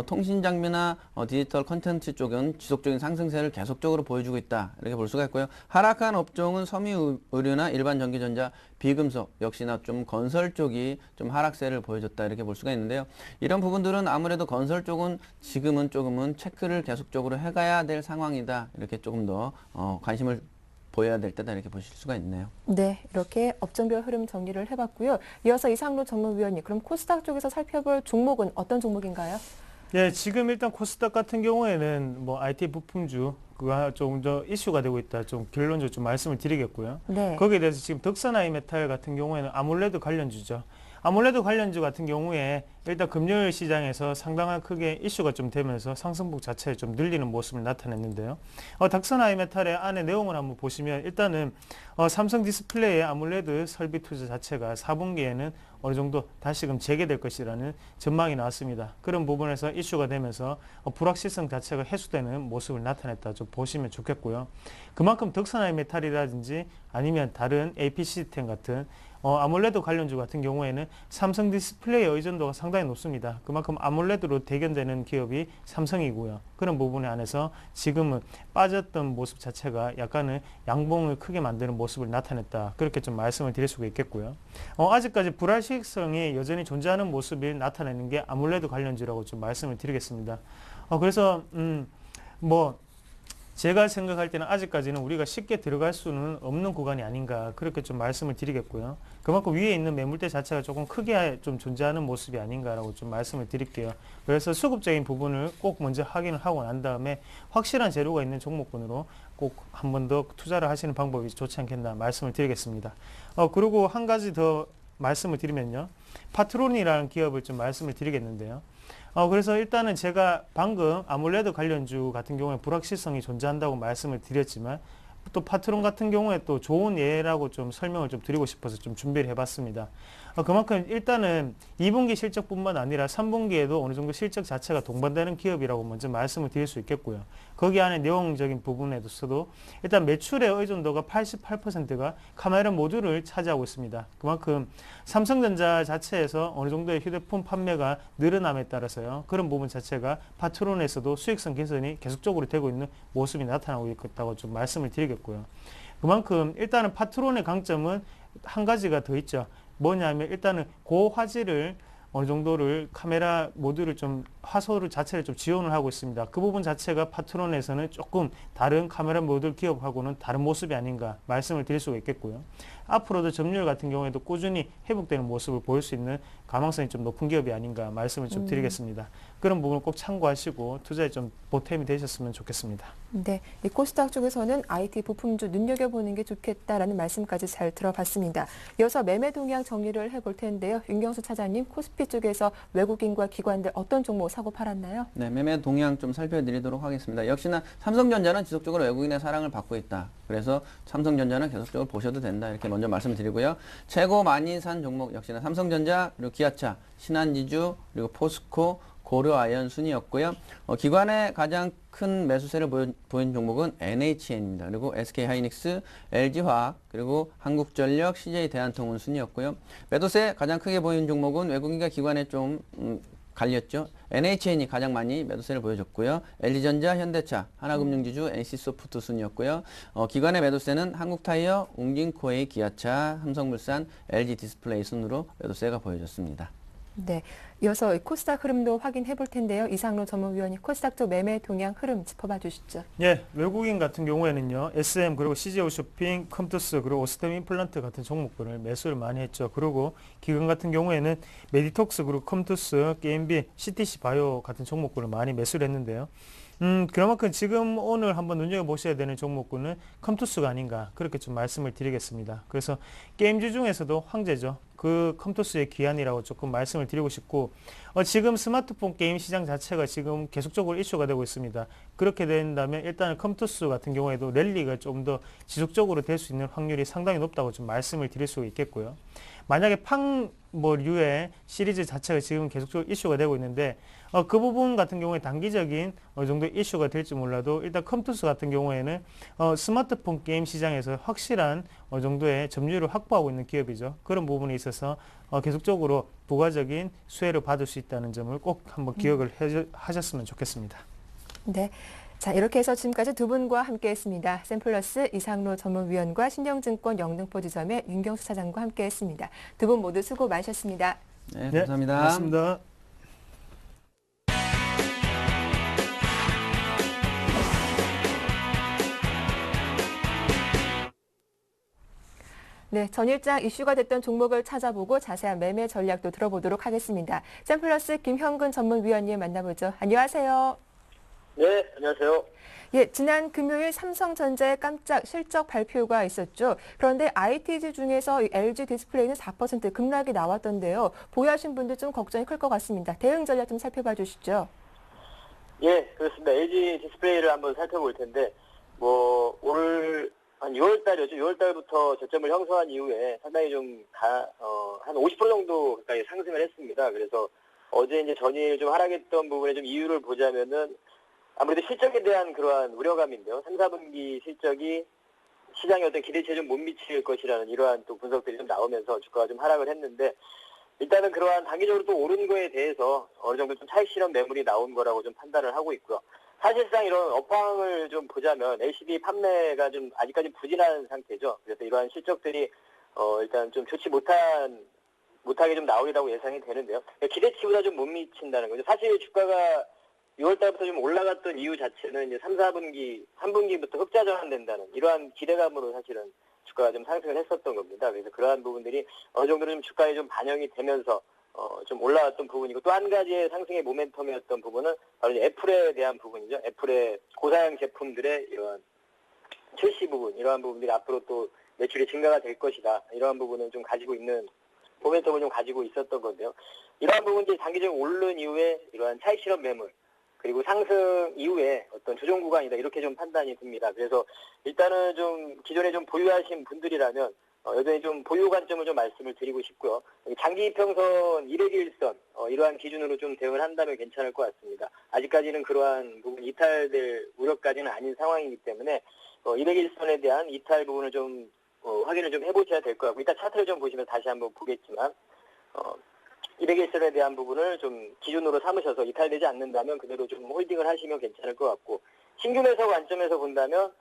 통신장비나 디지털 컨텐츠 쪽은 지속적인 상승세를 계속적으로 보여주고 있다. 이렇게 볼 수가 있고요. 하락한 업종은 섬유의료나 일반 전기전자, 비금속, 역시나 좀 건설 쪽이 좀 하락세를 보여줬다. 이렇게 볼 수가 있는데요. 이런 부분들은 아무래도 건설 쪽은 지금은 조금은 체크를 계속적으로 해가야 될 상황이다. 이렇게 조금 더 관심을 보여야 될 때다 이렇게 보실 수가 있네요. 네, 이렇게 업종별 흐름 정리를 해봤고요. 이어서 이상로 전문위원님, 그럼 코스닥 쪽에서 살펴볼 종목은 어떤 종목인가요? 네, 지금 일단 코스닥 같은 경우에는 뭐 IT 부품주 그가 좀 더 이슈가 되고 있다. 좀 결론적으로 좀 말씀을 드리겠고요. 네. 거기에 대해서 지금 덕선아이메탈 같은 경우에는 아몰레드 관련주죠. 아몰레드 관련주 같은 경우에 일단 금요일 시장에서 상당한 크게 이슈가 좀 되면서 상승폭 자체를 좀 늘리는 모습을 나타냈는데요. 닥선아이메탈의 안에 내용을 한번 보시면 일단은 삼성 디스플레이의 아몰레드 설비 투자 자체가 4분기에는 어느 정도 다시금 재개될 것이라는 전망이 나왔습니다. 그런 부분에서 이슈가 되면서 불확실성 자체가 해소되는 모습을 나타냈다 좀 보시면 좋겠고요. 그만큼 덕선아이메탈이라든지 아니면 다른 AP시스템 같은 아몰레드 관련주 같은 경우에는 삼성 디스플레이의 의존도가 상당히 높습니다. 그만큼 아몰레드로 대견되는 기업이 삼성이고요. 그런 부분에 안에서 지금은 빠졌던 모습 자체가 약간은 양봉을 크게 만드는 모습을 나타냈다. 그렇게 좀 말씀을 드릴 수가 있겠고요. 아직까지 불확실성이 여전히 존재하는 모습을 나타내는 게 아몰레드 관련주라고 좀 말씀을 드리겠습니다. 그래서 제가 생각할 때는 아직까지는 우리가 쉽게 들어갈 수는 없는 구간이 아닌가 그렇게 좀 말씀을 드리겠고요. 그만큼 위에 있는 매물대 자체가 조금 크게 좀 존재하는 모습이 아닌가라고 좀 말씀을 드릴게요. 그래서 수급적인 부분을 꼭 먼저 확인을 하고 난 다음에 확실한 재료가 있는 종목군으로 꼭 한 번 더 투자를 하시는 방법이 좋지 않겠나 말씀을 드리겠습니다. 그리고 한 가지 더 말씀을 드리면요. 파트론이라는 기업을 좀 말씀을 드리겠는데요. 그래서 일단은 제가 방금 아몰레드 관련주 같은 경우에 불확실성이 존재한다고 말씀을 드렸지만 또 파트론 같은 경우에 또 좋은 예라고 좀 설명을 좀 드리고 싶어서 좀 준비를 해봤습니다. 그만큼 일단은 2분기 실적뿐만 아니라 3분기에도 어느 정도 실적 자체가 동반되는 기업이라고 먼저 말씀을 드릴 수 있겠고요. 거기 안에 내용적인 부분에서도 일단 매출의 의존도가 88%가 카메라 모듈을 차지하고 있습니다. 그만큼 삼성전자 자체에서 어느 정도의 휴대폰 판매가 늘어남에 따라서요. 그런 부분 자체가 파트론에서도 수익성 개선이 계속적으로 되고 있는 모습이 나타나고 있다고 좀 말씀을 드리겠고요. 그만큼 일단은 파트론의 강점은 한 가지가 더 있죠. 뭐냐면 일단은 고화질을 어느 정도를 카메라 모듈을 좀 화소 자체를 좀 지원을 하고 있습니다. 그 부분 자체가 파트론에서는 조금 다른 카메라 모듈 기업하고는 다른 모습이 아닌가 말씀을 드릴 수가 있겠고요. 앞으로도 점유율 같은 경우에도 꾸준히 회복되는 모습을 보일 수 있는 가망성이 좀 높은 기업이 아닌가 말씀을 좀 드리겠습니다. 그런 부분을 꼭 참고하시고 투자에 좀 보탬이 되셨으면 좋겠습니다. 네, 이 코스닥 쪽에서는 IT 부품주 눈여겨보는 게 좋겠다라는 말씀까지 잘 들어봤습니다. 이어서 매매 동향 정리를 해볼 텐데요. 윤경수 차장님, 코스피 쪽에서 외국인과 기관들 어떤 종목 사고 팔았나요? 네, 매매 동향 좀 살펴드리도록 하겠습니다. 역시나 삼성전자는 지속적으로 외국인의 사랑을 받고 있다. 그래서 삼성전자는 계속적으로 보셔도 된다. 이렇게 먼저 말씀드리고요. 최고 많이 산 종목 역시나 삼성전자, 그리고 기아차, 신한지주, 그리고 포스코, 고려아연 순이었고요. 기관의 가장 큰 매수세를 보인 종목은 NHN입니다. 그리고 SK하이닉스, LG화학, 그리고 한국전력, CJ대한통운 순이었고요. 매도세 가장 크게 보인 종목은 외국인과 기관에 좀 갈렸죠. NHN이 가장 많이 매도세를 보여줬고요. LG전자, 현대차, 하나금융지주, NC소프트 순이었고요. 기관의 매도세는 한국타이어, 웅진코웨이, 기아차, 삼성물산, LG디스플레이 순으로 매도세가 보여졌습니다. 네, 이어서 코스닥 흐름도 확인해 볼 텐데요. 이상로 전문위원이 코스닥 쪽 매매 동향 흐름 짚어봐 주시죠. 예, 외국인 같은 경우에는요. SM 그리고 CJ홈쇼핑, 컴투스 그리고 오스템 임플란트 같은 종목들을 매수를 많이 했죠. 그리고 기관 같은 경우에는 메디톡스 그리고 컴투스, 게임비, CTC 바이오 같은 종목들을 많이 매수를 했는데요. 그만큼 지금 오늘 한번 눈여겨보셔야 되는 종목군은 컴투스가 아닌가 그렇게 좀 말씀을 드리겠습니다. 그래서 게임주 중에서도 황제죠. 그 컴투스의 기한이라고 조금 말씀을 드리고 싶고 지금 스마트폰 게임 시장 자체가 지금 계속적으로 이슈가 되고 있습니다. 그렇게 된다면 일단은 컴투스 같은 경우에도 랠리가 좀 더 지속적으로 될 수 있는 확률이 상당히 높다고 좀 말씀을 드릴 수 있겠고요. 만약에 류의 시리즈 자체가 지금 계속적으로 이슈가 되고 있는데 그 부분 같은 경우에 단기적인 어느 정도 이슈가 될지 몰라도 일단 컴투스 같은 경우에는 스마트폰 게임 시장에서 확실한 어느 정도의 점유율을 확보하고 있는 기업이죠. 그런 부분에 있어서 계속적으로 부가적인 수혜를 받을 수 있다는 점을 꼭 한번 기억을 하셨으면 좋겠습니다. 네. 자, 이렇게 해서 지금까지 두 분과 함께했습니다. 샘플러스 이상로 전문위원과 신영증권 영등포지점의 윤경수 차장과 함께했습니다. 두 분 모두 수고 많으셨습니다. 네, 감사합니다. 고맙습니다. 네, 전일장 이슈가 됐던 종목을 찾아보고 자세한 매매 전략도 들어보도록 하겠습니다. 샘플러스 김형근 전문위원님 만나보죠. 안녕하세요. 네, 안녕하세요. 예, 지난 금요일 삼성전자의 깜짝 실적 발표가 있었죠. 그런데 IT주 중에서 이 LG 디스플레이는 4% 급락이 나왔던데요. 보유하신 분들 좀 걱정이 클 것 같습니다. 대응 전략 좀 살펴봐 주시죠. 예, 그렇습니다. LG 디스플레이를 한번 살펴볼 텐데, 올 한 6월 달이었죠. 6월 달부터 저점을 형성한 이후에 상당히 한 50% 정도 가까이 상승을 했습니다. 그래서 어제 이제 전일 좀 하락했던 부분에 좀 이유를 보자면은 아무래도 실적에 대한 그러한 우려감인데요. 3, 4분기 실적이 시장의 어떤 기대치에 좀 못 미칠 것이라는 이러한 또 분석들이 좀 나오면서 주가가 좀 하락을 했는데, 일단은 그러한 단기적으로 또 오른 거에 대해서 어느 정도 좀 차익 실현 매물이 나온 거라고 좀 판단을 하고 있고요. 사실상 이런 업황을 좀 보자면 LCD 판매가 좀 아직까지 부진한 상태죠. 그래서 이러한 실적들이 일단 좀 좋지 못하게 좀 나오리라고 예상이 되는데요. 기대치보다 좀 못 미친다는 거죠. 사실 주가가 6월 달부터 좀 올라갔던 이유 자체는 이제 3, 4분기, 3분기부터 흑자 전환된다는 이러한 기대감으로 사실은 주가가 좀 상승을 했었던 겁니다. 그래서 그러한 부분들이 어느 정도는 좀 주가에 좀 반영이 되면서 좀 올라왔던 부분이고, 또 한 가지의 상승의 모멘텀이었던 부분은 바로 이제 애플에 대한 부분이죠. 애플의 고사양 제품들의 이러한 출시 부분, 이러한 부분들이 앞으로 또 매출이 증가가 될 것이다. 이러한 부분을 좀 가지고 있는 모멘텀을 좀 가지고 있었던 건데요. 이러한 부분들이 단기적으로 오른 이후에 이러한 차익 실현 매물, 그리고 상승 이후에 어떤 조정 구간이다, 이렇게 좀 판단이 듭니다. 그래서 일단은 좀 기존에 좀 보유하신 분들이라면 여전히 좀 보유 관점을 좀 말씀을 드리고 싶고요. 장기 이평선 201선 이러한 기준으로 좀 대응을 한다면 괜찮을 것 같습니다. 아직까지는 그러한 부분 이탈될 우려까지는 아닌 상황이기 때문에 201선에 대한 이탈 부분을 좀 확인을 좀 해보셔야 될 것 같고, 이따 차트를 좀 보시면 다시 한번 보겠지만 201선에 대한 부분을 좀 기준으로 삼으셔서 이탈되지 않는다면 그대로 좀 홀딩을 하시면 괜찮을 것 같고, 신규 매수 관점에서 본다면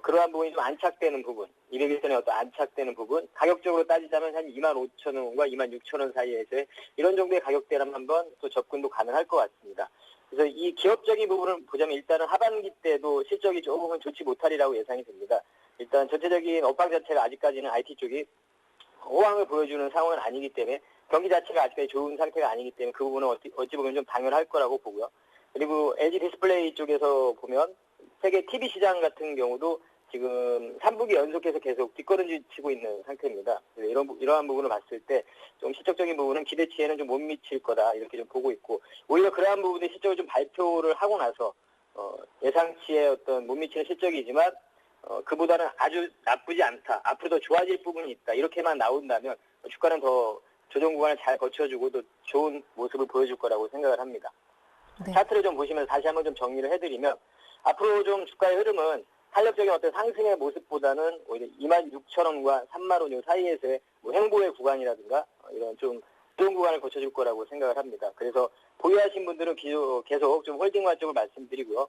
그러한 부분이 좀 안착되는 부분, 201선에 어떤 안착되는 부분, 가격적으로 따지자면 한 25,000원과 26,000원 사이에서의 이런 정도의 가격대라면 한번 또 접근도 가능할 것 같습니다. 그래서 이 기업적인 부분을 보자면 일단은 하반기 때도 실적이 조금은 좋지 못하리라고 예상이 됩니다. 일단 전체적인 업황 자체가 아직까지는 IT 쪽이 호황을 보여주는 상황은 아니기 때문에, 경기 자체가 아직까지 좋은 상태가 아니기 때문에 그 부분은 어찌 보면 좀 당연할 거라고 보고요. 그리고 LG 디스플레이 쪽에서 보면 세계 TV 시장 같은 경우도 지금 3분기 연속해서 계속 뒷걸음질 치고 있는 상태입니다. 이러한 부분을 봤을 때 좀 실적적인 부분은 기대치에는 좀 못 미칠 거다, 이렇게 좀 보고 있고, 오히려 그러한 부분이 실적을 좀 발표를 하고 나서 예상치에 어떤 못 미치는 실적이지만 그보다는 아주 나쁘지 않다, 앞으로 더 좋아질 부분이 있다, 이렇게만 나온다면 주가는 더 조정 구간을 잘 거쳐주고 또 좋은 모습을 보여줄 거라고 생각을 합니다. 네. 차트를 좀 보시면서 다시 한번 좀 정리를 해드리면, 앞으로 좀 주가의 흐름은 탄력적인 어떤 상승의 모습보다는 오히려 26,000원과 30,000원 사이에서의 횡보의 구간이라든가 이런 좀 좋은 구간을 거쳐줄 거라고 생각을 합니다. 그래서 보유하신 분들은 계속 좀 홀딩 관점을 말씀드리고요.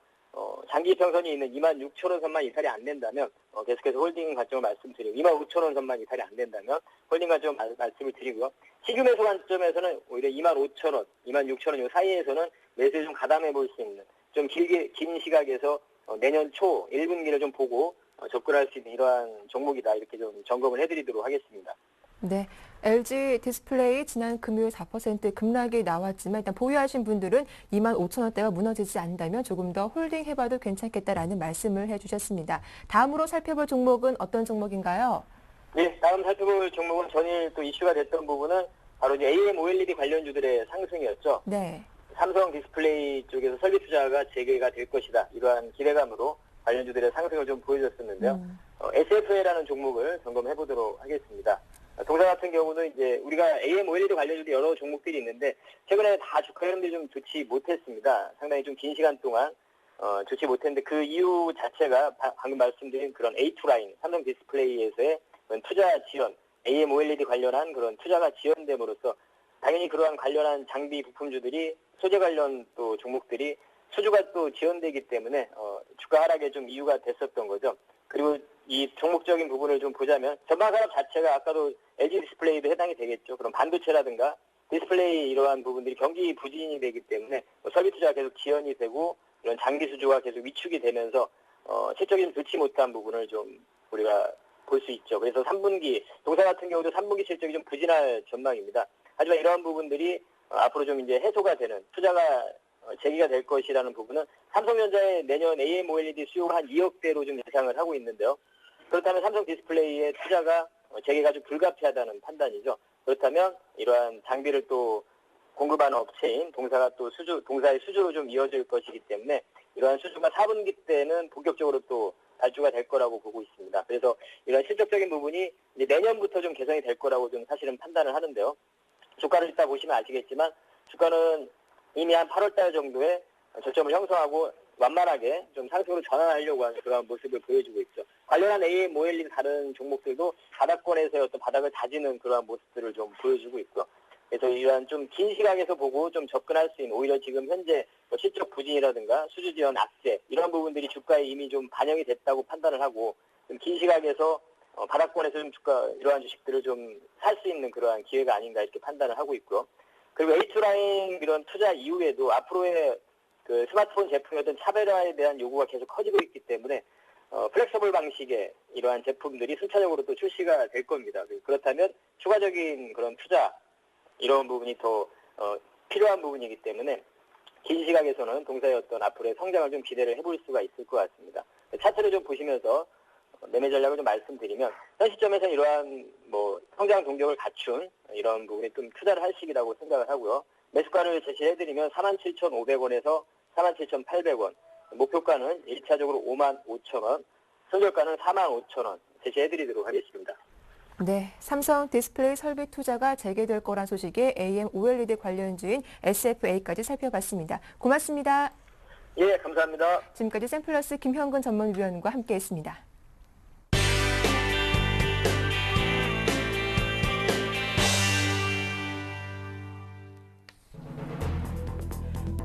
장기 평선이 있는 26,000원 선만 이탈이 안 된다면 계속해서 홀딩 관점을 말씀드리고, 25,000원 선만 이탈이 안 된다면 홀딩 관점을 말씀을 드리고요. 신규 매수 관점에서는 오히려 25,000원, 26,000원 이 사이에서는 매수에 좀 가담해 볼 수 있는, 좀 긴 시각에서 내년 초 1분기를 좀 보고 접근할 수 있는 이러한 종목이다, 이렇게 좀 점검을 해드리도록 하겠습니다. 네, LG 디스플레이 지난 금요일 4% 급락이 나왔지만 일단 보유하신 분들은 25,000원대가 무너지지 않는다면 조금 더 홀딩해봐도 괜찮겠다라는 말씀을 해주셨습니다. 다음으로 살펴볼 종목은 어떤 종목인가요? 네, 다음 살펴볼 종목은 전일 또 이슈가 됐던 부분은 바로 이제 AM OLED 관련주들의 상승이었죠. 네. 삼성 디스플레이 쪽에서 설비 투자가 재개가 될 것이다, 이러한 기대감으로 관련주들의 상승을 좀 보여줬었는데요. SFA라는 종목을 점검해 보도록 하겠습니다. 동사 같은 경우는 이제 우리가 AM OLED 관련주도 여러 종목들이 있는데 최근에 다 주가 흐름들이 좀 좋지 못했습니다. 상당히 좀 긴 시간 동안 좋지 못했는데, 그 이유 자체가 방금 말씀드린 그런 A2 라인, 삼성 디스플레이에서의 그런 투자 지원, AM OLED 관련한 그런 투자가 지연됨으로써 당연히 그러한 관련한 장비 부품주들이, 소재 관련 또 종목들이 수주가 또 지연되기 때문에 주가 하락에 좀 이유가 됐었던 거죠. 그리고 이 종목적인 부분을 좀 보자면 전방 산업 자체가 아까도 LG 디스플레이도 해당이 되겠죠. 그럼 반도체라든가 디스플레이 이러한 부분들이 경기 부진이 되기 때문에 설비 투자가 계속 지연이 되고 이런 장비 수주가 계속 위축이 되면서 실적이 좀 좋지 못한 부분을 좀 우리가 볼 수 있죠. 그래서 3분기 동사 같은 경우도 3분기 실적이 좀 부진할 전망입니다. 하지만 이러한 부분들이 앞으로 좀 이제 해소가 되는, 투자가 제기가 될 것이라는 부분은 삼성전자의 내년 AMOLED 수요가 한 2억 대로 좀 예상을 하고 있는데요. 그렇다면 삼성 디스플레이의 투자가 재개가 좀 불가피하다는 판단이죠. 그렇다면 이러한 장비를 또 공급하는 업체인 동사의 수주로 좀 이어질 것이기 때문에 이러한 수주가 4분기 때는 본격적으로 또 발주가 될 거라고 보고 있습니다. 그래서 이런 실적적인 부분이 이제 내년부터 좀 개선이 될 거라고 좀 사실은 판단을 하는데요. 주가를 이따 보시면 아시겠지만 주가는 이미 한 8월 달 정도에 저점을 형성하고 완만하게 좀 상승으로 전환하려고 하는 그런 모습을 보여주고 있죠. 관련한 AMOLED 다른 종목들도 바닥권에서의 어떤 바닥을 다지는 그러한 모습들을 좀 보여주고 있고요. 그래서 이러한 좀 긴 시각에서 보고 좀 접근할 수 있는 오히려 지금 현재 실적 부진이라든가 수주 지원 악재 이런 부분들이 주가에 이미 좀 반영이 됐다고 판단을 하고 좀 긴 시각에서 바닥권에서 좀 주가 이러한 주식들을 좀 살 수 있는 그러한 기회가 아닌가 이렇게 판단을 하고 있고요. 그리고 A2라인 이런 투자 이후에도 앞으로의 그 스마트폰 제품의 어떤 차별화에 대한 요구가 계속 커지고 있기 때문에 플렉서블 방식의 이러한 제품들이 순차적으로 또 출시가 될 겁니다. 그렇다면 추가적인 그런 투자 이런 부분이 더 필요한 부분이기 때문에 긴 시각에서는 동사의 어떤 앞으로의 성장을 좀 기대를 해볼 수가 있을 것 같습니다. 차트를 좀 보시면서 매매 전략을 좀 말씀드리면 현 시점에서 이러한 성장 동력을 갖춘 이런 부분에 좀 투자를 할 시기라고 생각을 하고요. 매수가를 제시해드리면 47,500원에서 47,800원, 목표가는 1차적으로 55,000원, 손절가는 45,000원 제시해드리도록 하겠습니다. 네, 삼성 디스플레이 설비 투자가 재개될 거란 소식에 AMOLED 관련주인 SFA까지 살펴봤습니다. 고맙습니다. 예, 감사합니다. 지금까지 샘플러스 김형근 전문위원과 함께했습니다.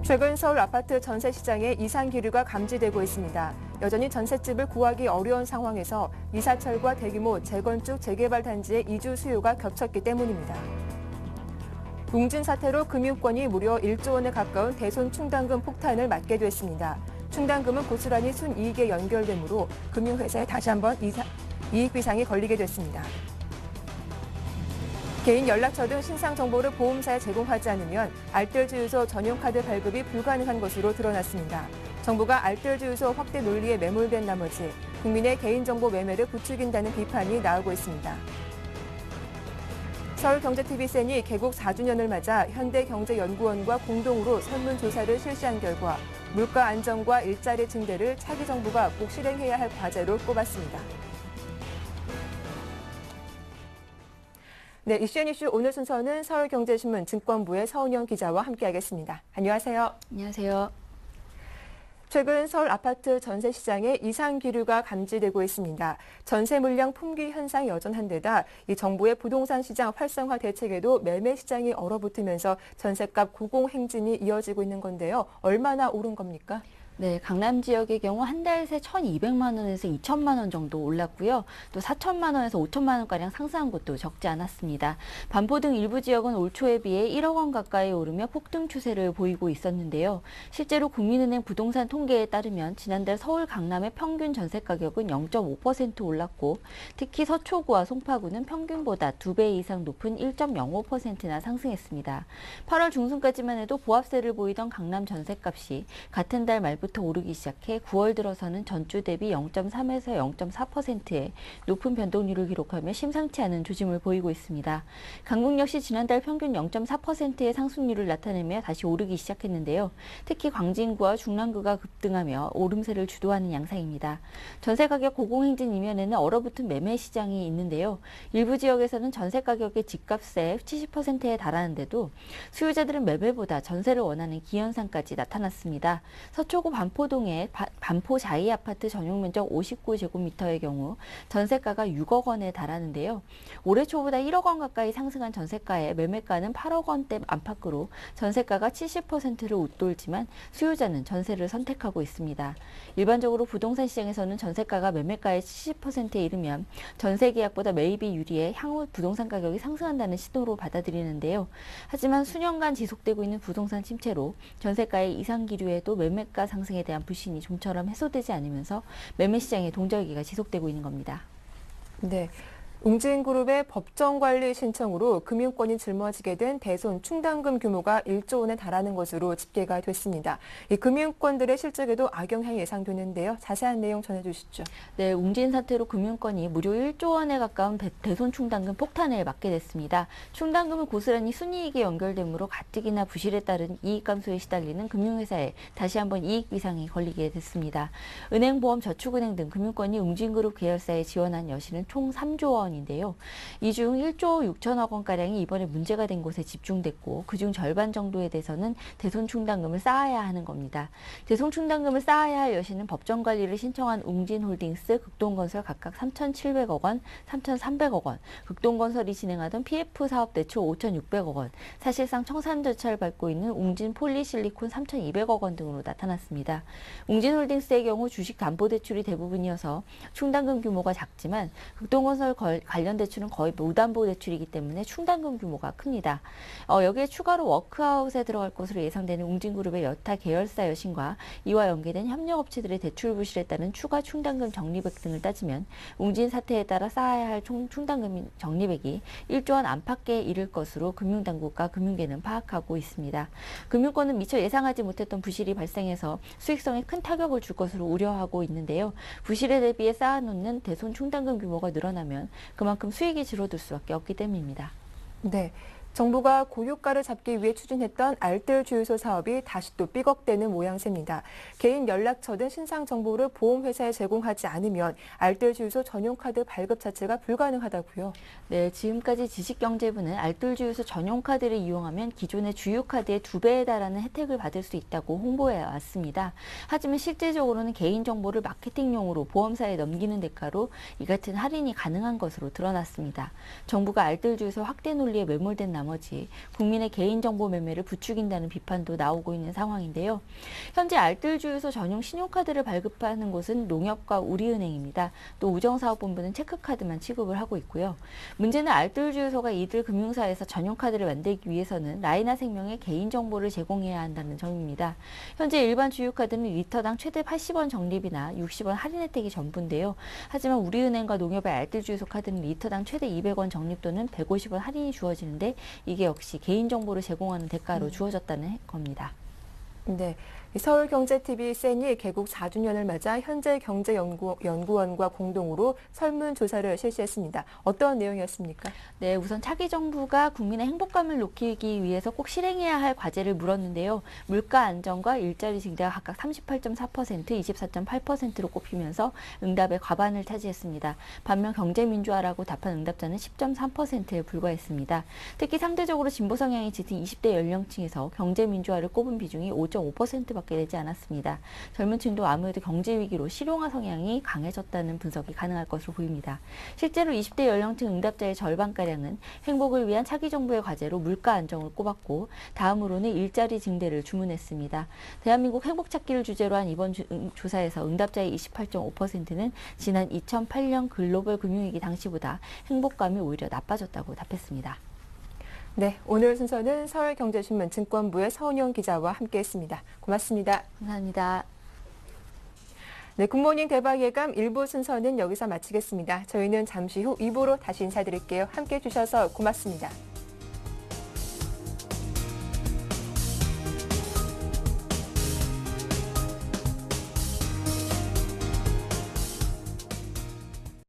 최근 서울 아파트 전세 시장에 이상 기류가 감지되고 있습니다. 여전히 전셋집을 구하기 어려운 상황에서 이사철과 대규모 재건축 재개발 단지의 이주 수요가 겹쳤기 때문입니다. 웅진 사태로 금융권이 무려 1조 원에 가까운 대손 충당금 폭탄을 맞게 됐습니다. 충당금은 고스란히 순이익에 연결되므로 금융회사에 다시 한번 이익 비상이 걸리게 됐습니다. 개인 연락처 등 신상 정보를 보험사에 제공하지 않으면 알뜰주유소 전용 카드 발급이 불가능한 것으로 드러났습니다. 정부가 알뜰주유소 확대 논리에 매몰된 나머지 국민의 개인정보 매매를 부추긴다는 비판이 나오고 있습니다. 서울경제TV센이 개국 4주년을 맞아 현대경제연구원과 공동으로 설문조사를 실시한 결과 물가 안정과 일자리 증대를 차기 정부가 꼭 실행해야 할 과제로 꼽았습니다. 네, 이슈 이슈 오늘 순서는 서울경제신문 증권부의 서은영 기자와 함께하겠습니다. 안녕하세요. 안녕하세요. 최근 서울 아파트 전세 시장에 이상 기류가 감지되고 있습니다. 전세 물량 품귀 현상이 여전한 데다 이 정부의 부동산 시장 활성화 대책에도 매매 시장이 얼어붙으면서 전세값 고공행진이 이어지고 있는 건데요. 얼마나 오른 겁니까? 네, 강남 지역의 경우 한 달 새 1,200만 원에서 2천만 원 정도 올랐고요. 또 4천만 원에서 5천만 원가량 상승한 곳도 적지 않았습니다. 반포 등 일부 지역은 올 초에 비해 1억 원 가까이 오르며 폭등 추세를 보이고 있었는데요. 실제로 국민은행 부동산 통계에 따르면 지난달 서울 강남의 평균 전세 가격은 0.5% 올랐고 특히 서초구와 송파구는 평균보다 2배 이상 높은 1.05%나 상승했습니다. 8월 중순까지만 해도 보합세를 보이던 강남 전세값이 같은 달 말부터 오르기 시작해 9월 들어서는 전주 대비 0.3에서 0.4%의 높은 변동률을 기록하며 심상치 않은 조짐을 보이고 있습니다. 강북 역시 지난달 평균 0.4%의 상승률을 나타내며 다시 오르기 시작했는데요. 특히 광진구와 중랑구가 급등하며 오름세를 주도하는 양상입니다. 전세 가격 고공행진 이면에는 얼어붙은 매매 시장이 있는데요. 일부 지역에서는 전세 가격의 집값의 70%에 달하는데도 수요자들은 매매보다 전세를 원하는 기현상까지 나타났습니다. 서초구 반포동의 반포 자이 아파트 전용 면적 59제곱미터의 경우 전세가가 6억 원에 달하는데요. 올해 초보다 1억 원 가까이 상승한 전세가에 매매가는 8억 원대 안팎으로 전세가가 70%를 웃돌지만 수요자는 전세를 선택하고 있습니다. 일반적으로 부동산 시장에서는 전세가가 매매가의 70%에 이르면 전세 계약보다 매입이 유리해 향후 부동산 가격이 상승한다는 신호로 받아들이는데요. 하지만 수년간 지속되고 있는 부동산 침체로 전세가의 이상 기류에도 매매가 상승에 대한 불신이 좀처럼 해소되지 않으면서 매매 시장의 동절기가 지속되고 있는 겁니다. 네. 웅진그룹의 법정관리 신청으로 금융권이 짊어지게 된 대손 충당금 규모가 1조 원에 달하는 것으로 집계가 됐습니다. 이 금융권들의 실적에도 악영향이 예상되는데요. 자세한 내용 전해주시죠. 네, 웅진 사태로 금융권이 무려 1조 원에 가까운 대손 충당금 폭탄을 맞게 됐습니다. 충당금은 고스란히 순이익에 연결되므로 가뜩이나 부실에 따른 이익 감소에 시달리는 금융회사에 다시 한번 이익 비상이 걸리게 됐습니다. 은행, 보험, 저축은행 등 금융권이 웅진그룹 계열사에 지원한 여신은 총 3조 원. 인데요. 이 중 1조 6천억 원가량이 이번에 문제가 된 곳에 집중됐고 그중 절반 정도에 대해서는 대손 충당금을 쌓아야 하는 겁니다. 대손 충당금을 쌓아야 할 여신은 법정관리를 신청한 웅진홀딩스, 극동건설 각각 3,700억 원, 3,300억 원, 극동건설이 진행하던 PF 사업 대출 5,600억 원, 사실상 청산절차를 밟고 있는 웅진폴리실리콘 3,200억 원 등으로 나타났습니다. 웅진홀딩스의 경우 주식담보대출이 대부분이어서 충당금 규모가 작지만 극동건설 관련 대출은 거의 무담보 대출이기 때문에 충당금 규모가 큽니다. 여기에 추가로 워크아웃에 들어갈 것으로 예상되는 웅진그룹의 여타 계열사 여신과 이와 연계된 협력업체들의 대출 부실에 따른 추가 충당금 적립액 등을 따지면 웅진 사태에 따라 쌓아야 할 충당금 적립액이 1조 원 안팎에 이를 것으로 금융당국과 금융계는 파악하고 있습니다. 금융권은 미처 예상하지 못했던 부실이 발생해서 수익성에 큰 타격을 줄 것으로 우려하고 있는데요. 부실에 대비해 쌓아놓는 대손 충당금 규모가 늘어나면 그만큼 수익이 줄어들 수밖에 없기 때문입니다. 네. 정부가 고유가를 잡기 위해 추진했던 알뜰 주유소 사업이 다시 또 삐걱대는 모양새입니다. 개인 연락처 등 신상 정보를 보험회사에 제공하지 않으면 알뜰 주유소 전용 카드 발급 자체가 불가능하다고요. 네, 지금까지 지식경제부는 알뜰 주유소 전용 카드를 이용하면 기존의 주유 카드의 2배에 달하는 혜택을 받을 수 있다고 홍보해 왔습니다. 하지만 실제적으로는 개인 정보를 마케팅용으로 보험사에 넘기는 대가로 이 같은 할인이 가능한 것으로 드러났습니다. 정부가 알뜰 주유소 확대 논리에 매몰된 나머지 국민의 개인정보 매매를 부추긴다는 비판도 나오고 있는 상황인데요. 현재 알뜰 주유소 전용 신용카드를 발급하는 곳은 농협과 우리은행입니다. 또 우정사업본부는 체크카드만 취급을 하고 있고요. 문제는 알뜰 주유소가 이들 금융사에서 전용카드를 만들기 위해서는 라이나생명의 개인정보를 제공해야 한다는 점입니다. 현재 일반 주유카드는 리터당 최대 80원 적립이나 60원 할인 혜택이 전부인데요. 하지만 우리은행과 농협의 알뜰 주유소 카드는 리터당 최대 200원 적립 또는 150원 할인이 주어지는데 이게 역시 개인정보를 제공하는 대가로 주어졌다는 겁니다. 네. 서울경제TV 센이 개국 4주년을 맞아 현재경제연구원과 공동으로 설문조사를 실시했습니다. 어떤 내용이었습니까? 네, 우선 차기 정부가 국민의 행복감을 높이기 위해서 꼭 실행해야 할 과제를 물었는데요. 물가 안정과 일자리 증대가 각각 38.4%, 24.8%로 꼽히면서 응답의 과반을 차지했습니다. 반면 경제민주화라고 답한 응답자는 10.3%에 불과했습니다. 특히 상대적으로 진보 성향이 짙은 20대 연령층에서 경제민주화를 꼽은 비중이 5.5%밖에 되지 않았습니다. 젊은 층도 아무래도 경제 위기로 실용화 성향이 강해졌다는 분석이 가능할 것으로 보입니다. 실제로 20대 연령층 응답자의 절반가량은 행복을 위한 차기 정부의 과제로 물가 안정을 꼽았고 다음으로는 일자리 증대를 주문했습니다. 대한민국 행복 찾기를 주제로 한 이번 조사에서 응답자의 28.5%는 지난 2008년 글로벌 금융위기 당시보다 행복감이 오히려 나빠졌다고 답했습니다. 네, 오늘 순서는 서울경제신문 증권부의 서은영 기자와 함께했습니다. 고맙습니다. 감사합니다. 네, 굿모닝 대박 예감 1부 순서는 여기서 마치겠습니다. 저희는 잠시 후 2부로 다시 인사드릴게요. 함께해 주셔서 고맙습니다.